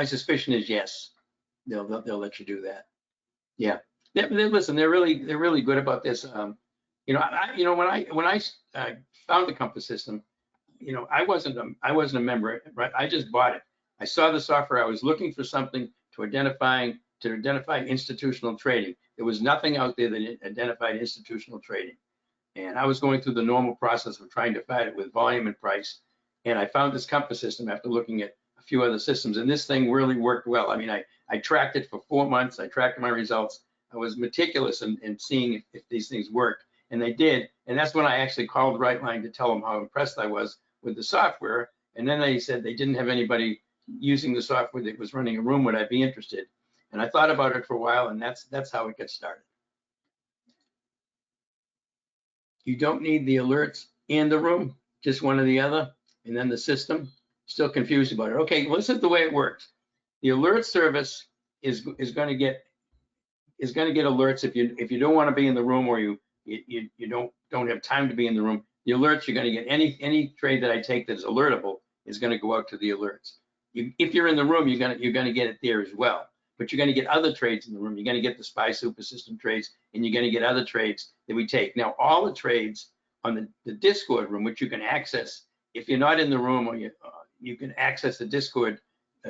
suspicion is yes, they'll let you do that. Yeah. Listen, they're really good about this. You know, when I found the Compass system, you know, I wasn't a member, right? I just bought it. I saw the software. I was looking for something to identify institutional trading. There was nothing out there that identified institutional trading. And I was going through the normal process of trying to find it with volume and price. And I found this Compass system after looking at a few other systems. And this thing really worked well. I mean, I tracked it for 4 months. I tracked my results. I was meticulous in seeing if these things worked. And they did. And that's when I actually called Rightline to tell them how impressed I was with the software. And then they said they didn't have anybody using the software that was running a room. Would I be interested? And I thought about it for a while, and that's how it gets started. You don't need the alerts and the room, just one or the other, and then the system. Still confused about it. Okay, well, this is the way it works. The alert service is going to get alerts if you don't want to be in the room, or you don't have time to be in the room. The alerts you're going to get, any trade that I take that's alertable is going to go out to the alerts. If you're in the room, you're going to get it there as well. But you're going to get other trades in the room. You're going to get the SPY Super System trades, and you're going to get other trades that we take. Now, all the trades on the Discord room, which you can access if you're not in the room, or you can access the Discord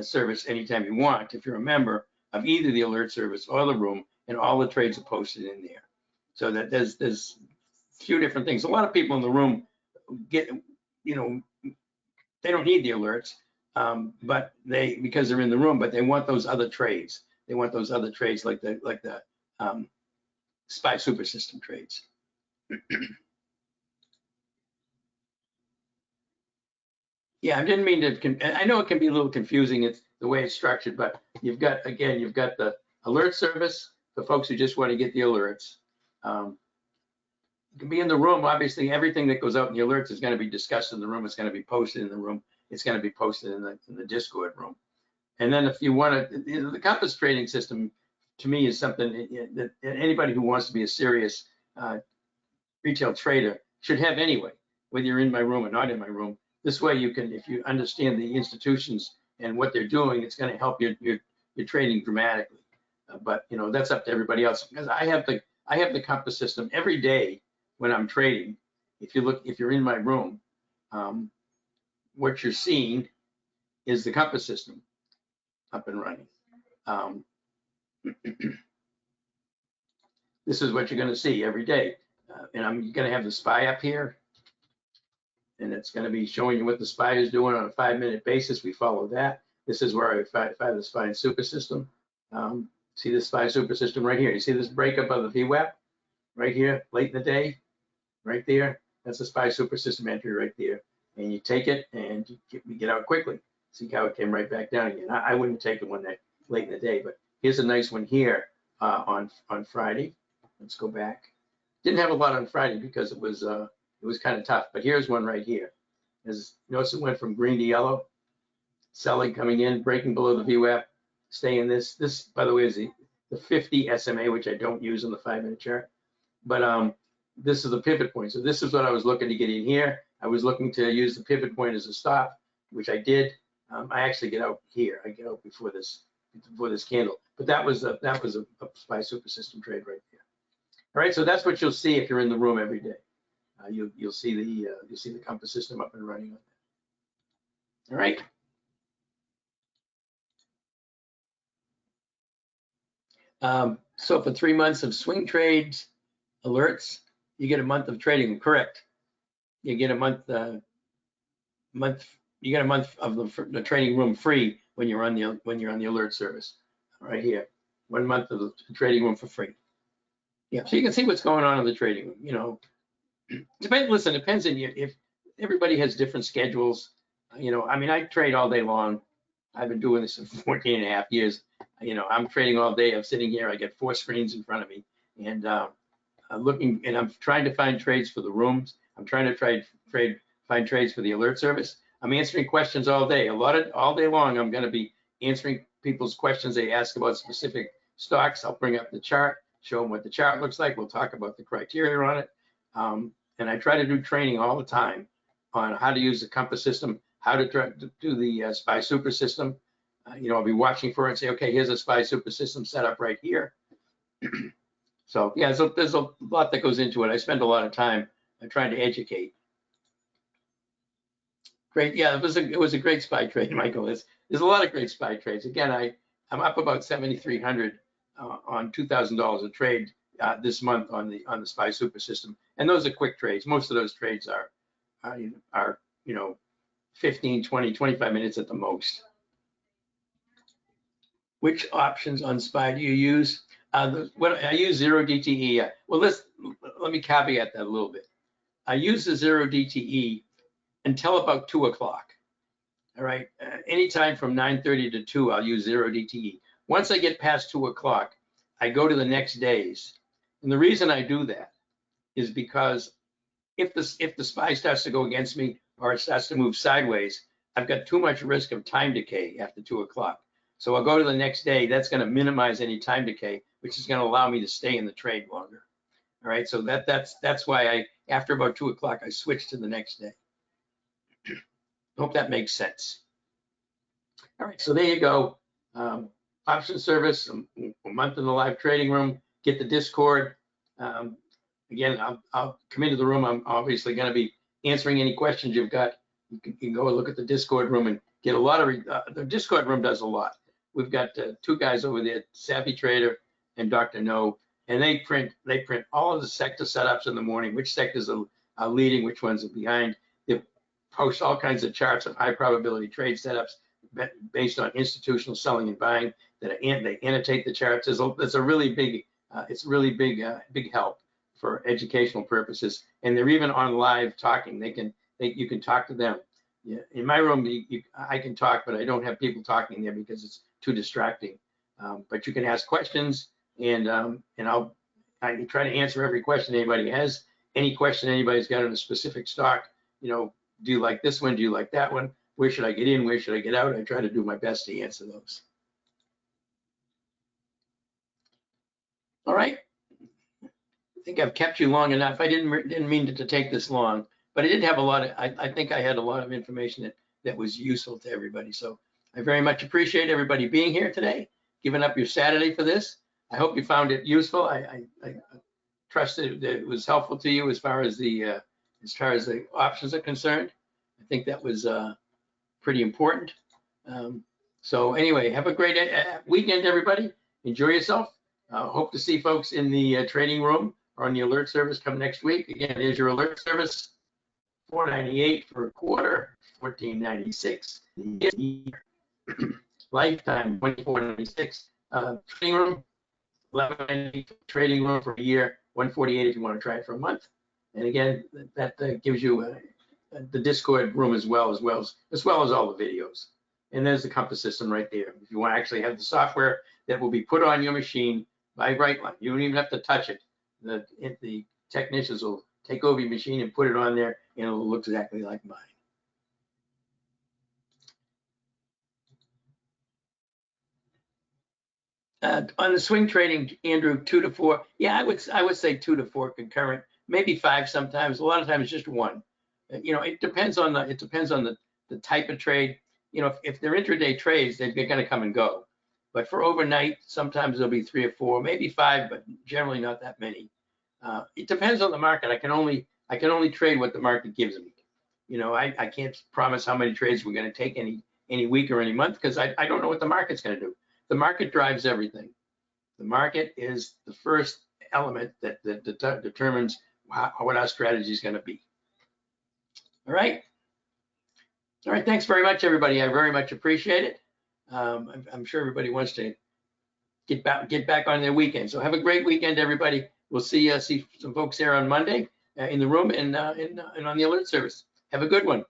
service anytime you want if you're a member of either the alert service or the room, and all the trades are posted in there. So that there's a few different things. A lot of people in the room get, you know, they don't need the alerts. But because they're in the room, but they want those other trades. They want those other trades like the SPY Super System trades. Yeah, I didn't mean to. I know it can be a little confusing. It's the way it's structured, but you've got the alert service for folks who just want to get the alerts. You can be in the room. Obviously, everything that goes out in the alerts is going to be discussed in the room. It's going to be posted in the room. It's going to be posted in the Discord room. And then if you want to, the Compass trading system, to me, is something that anybody who wants to be a serious retail trader should have anyway, whether you're in my room or not in my room. This way you can, if you understand the institutions and what they're doing, it's going to help your trading dramatically. But you know, that's up to everybody else, because I have the Compass system every day when I'm trading. If you're in my room, what you're seeing is the Compass system up and running. This is what you're going to see every day. And I'm going to have the SPY up here, and it's going to be showing you what the SPY is doing on a 5-minute basis. We follow that. This is where I find the SPY Super System. See the SPY Super System right here. You see this breakup of the VWAP right here, late in the day, right there. That's the SPY Super System entry right there. And you take it and you get out quickly. See how it came right back down again. I wouldn't take it one that late in the day, but here's a nice one here on Friday. Let's go back. Didn't have a lot on Friday because it was kind of tough, but here's one right here. Notice it went from green to yellow. Selling coming in, breaking below the VWAP, staying this. This, by the way, is the 50 SMA, which I don't use on the 5-minute chart. But this is the pivot point. So this is what I was looking to get in here. I was looking to use the pivot point as a stop, which I did. I actually get out here. I get out before this candle. But that was a SPY Super System trade right there. All right, so that's what you'll see if you're in the room every day. You'll see the Compass system up and running on that. All right. So for 3 months of swing trades, alerts, you get a month of trading. Correct. You get a month. You get a month of the trading room free when you're on the alert service. Right here, 1 month of the trading room for free. Yeah, so you can see what's going on in the trading room. You know, depends on you. If everybody has different schedules, you know, I mean, I trade all day long. I've been doing this for 14 and a half years. You know, I'm trading all day. I'm sitting here. I get 4 screens in front of me, and I'm looking, and I'm trying to find trades for the rooms. I'm trying to find trades for the alert service. I'm answering questions all day. All day long, I'm going to be answering people's questions they ask about specific stocks. I'll bring up the chart, show them what the chart looks like. We'll talk about the criteria on it. And I try to do training all the time on how to use the Compass system, how to do the SPY Super System. You know, I'll be watching for it and say, okay, here's a SPY Super System set up right here. So yeah, so there's a lot that goes into it. I spend a lot of time trying to educate. Great, yeah, it was a great SPY trade, Michael. There's a lot of great SPY trades. Again, I'm up about 7,300 on $2,000 a trade this month on the SPY super system, and those are quick trades. Most of those trades are 15, 20, 25 minutes at the most. Which options on SPY do you use? I use 0 DTE. Well, let me caveat that a little bit. I use the 0 DTE until about 2 o'clock. All right, anytime from 9:30 to 2, I'll use 0 DTE. Once I get past 2 o'clock, I go to the next days. And the reason I do that is because if the SPY starts to go against me or it starts to move sideways, I've got too much risk of time decay after 2 o'clock. So I'll go to the next day. That's going to minimize any time decay, which is going to allow me to stay in the trade longer. All right, so that's why after about 2 o'clock, I switch to the next day. Hope that makes sense. All right, so there you go. Option service, a month in the live trading room, get the Discord. Again, I'll come into the room. I'm obviously going to be answering any questions you've got. You can go and look at the Discord room and get a lot of, the Discord room does a lot. We've got 2 guys over there, Savvy Trader and Dr. No, and they print all of the sector setups in the morning, which sectors are leading, which ones are behind. They post all kinds of charts of high probability trade setups based on institutional selling and buying. They annotate the charts. It's a really big, big help for educational purposes. And they're even on live talking. You can talk to them. Yeah, in my room, I can talk, but I don't have people talking there because it's too distracting. But you can ask questions, and I can try to answer every question anybody has. Any question anybody's got on a specific stock, do you like this one? Do you like that one? Where should I get in? Where should I get out? I try to do my best to answer those. All right. I think I've kept you long enough. I didn't mean to take this long, but I did have a lot of, I think I had a lot of information that was useful to everybody. So I very much appreciate everybody being here today, giving up your Saturday for this. I hope you found it useful. I trust that it was helpful to you as far as the options are concerned. I think that was pretty important. So anyway, have a great weekend, everybody. Enjoy yourself. Hope to see folks in the trading room or on the alert service come next week. Again, here's your alert service. $4.98 for a quarter, $14.96 a year. Lifetime, $24.96. Trading room, $11.98 trading room for a year, $148 if you want to try it for a month. And again, that gives you the Discord room as well as all the videos. And there's the Compass system right there. If you want to actually have the software that will be put on your machine by Brightline, you don't even have to touch it. The technicians will take over your machine and put it on there, and it'll look exactly like mine. On the swing trading, Andrew, 2 to 4. Yeah, I would say 2 to 4 concurrent, maybe 5 sometimes. A lot of times just 1. It depends on the type of trade. If they're intraday trades, they're going to come and go. But for overnight, sometimes there'll be 3 or 4, maybe 5, but generally not that many. It depends on the market. I can only trade what the market gives me. I can't promise how many trades we're going to take any week or any month because I don't know what the market's going to do. The market drives everything. The market is the first element that determines what our strategy is going to be. All right. Thanks very much, everybody. I very much appreciate it. I'm sure everybody wants to get back on their weekend. So have a great weekend, everybody. We'll see some folks there on Monday in the room and on the alert service. Have a good one.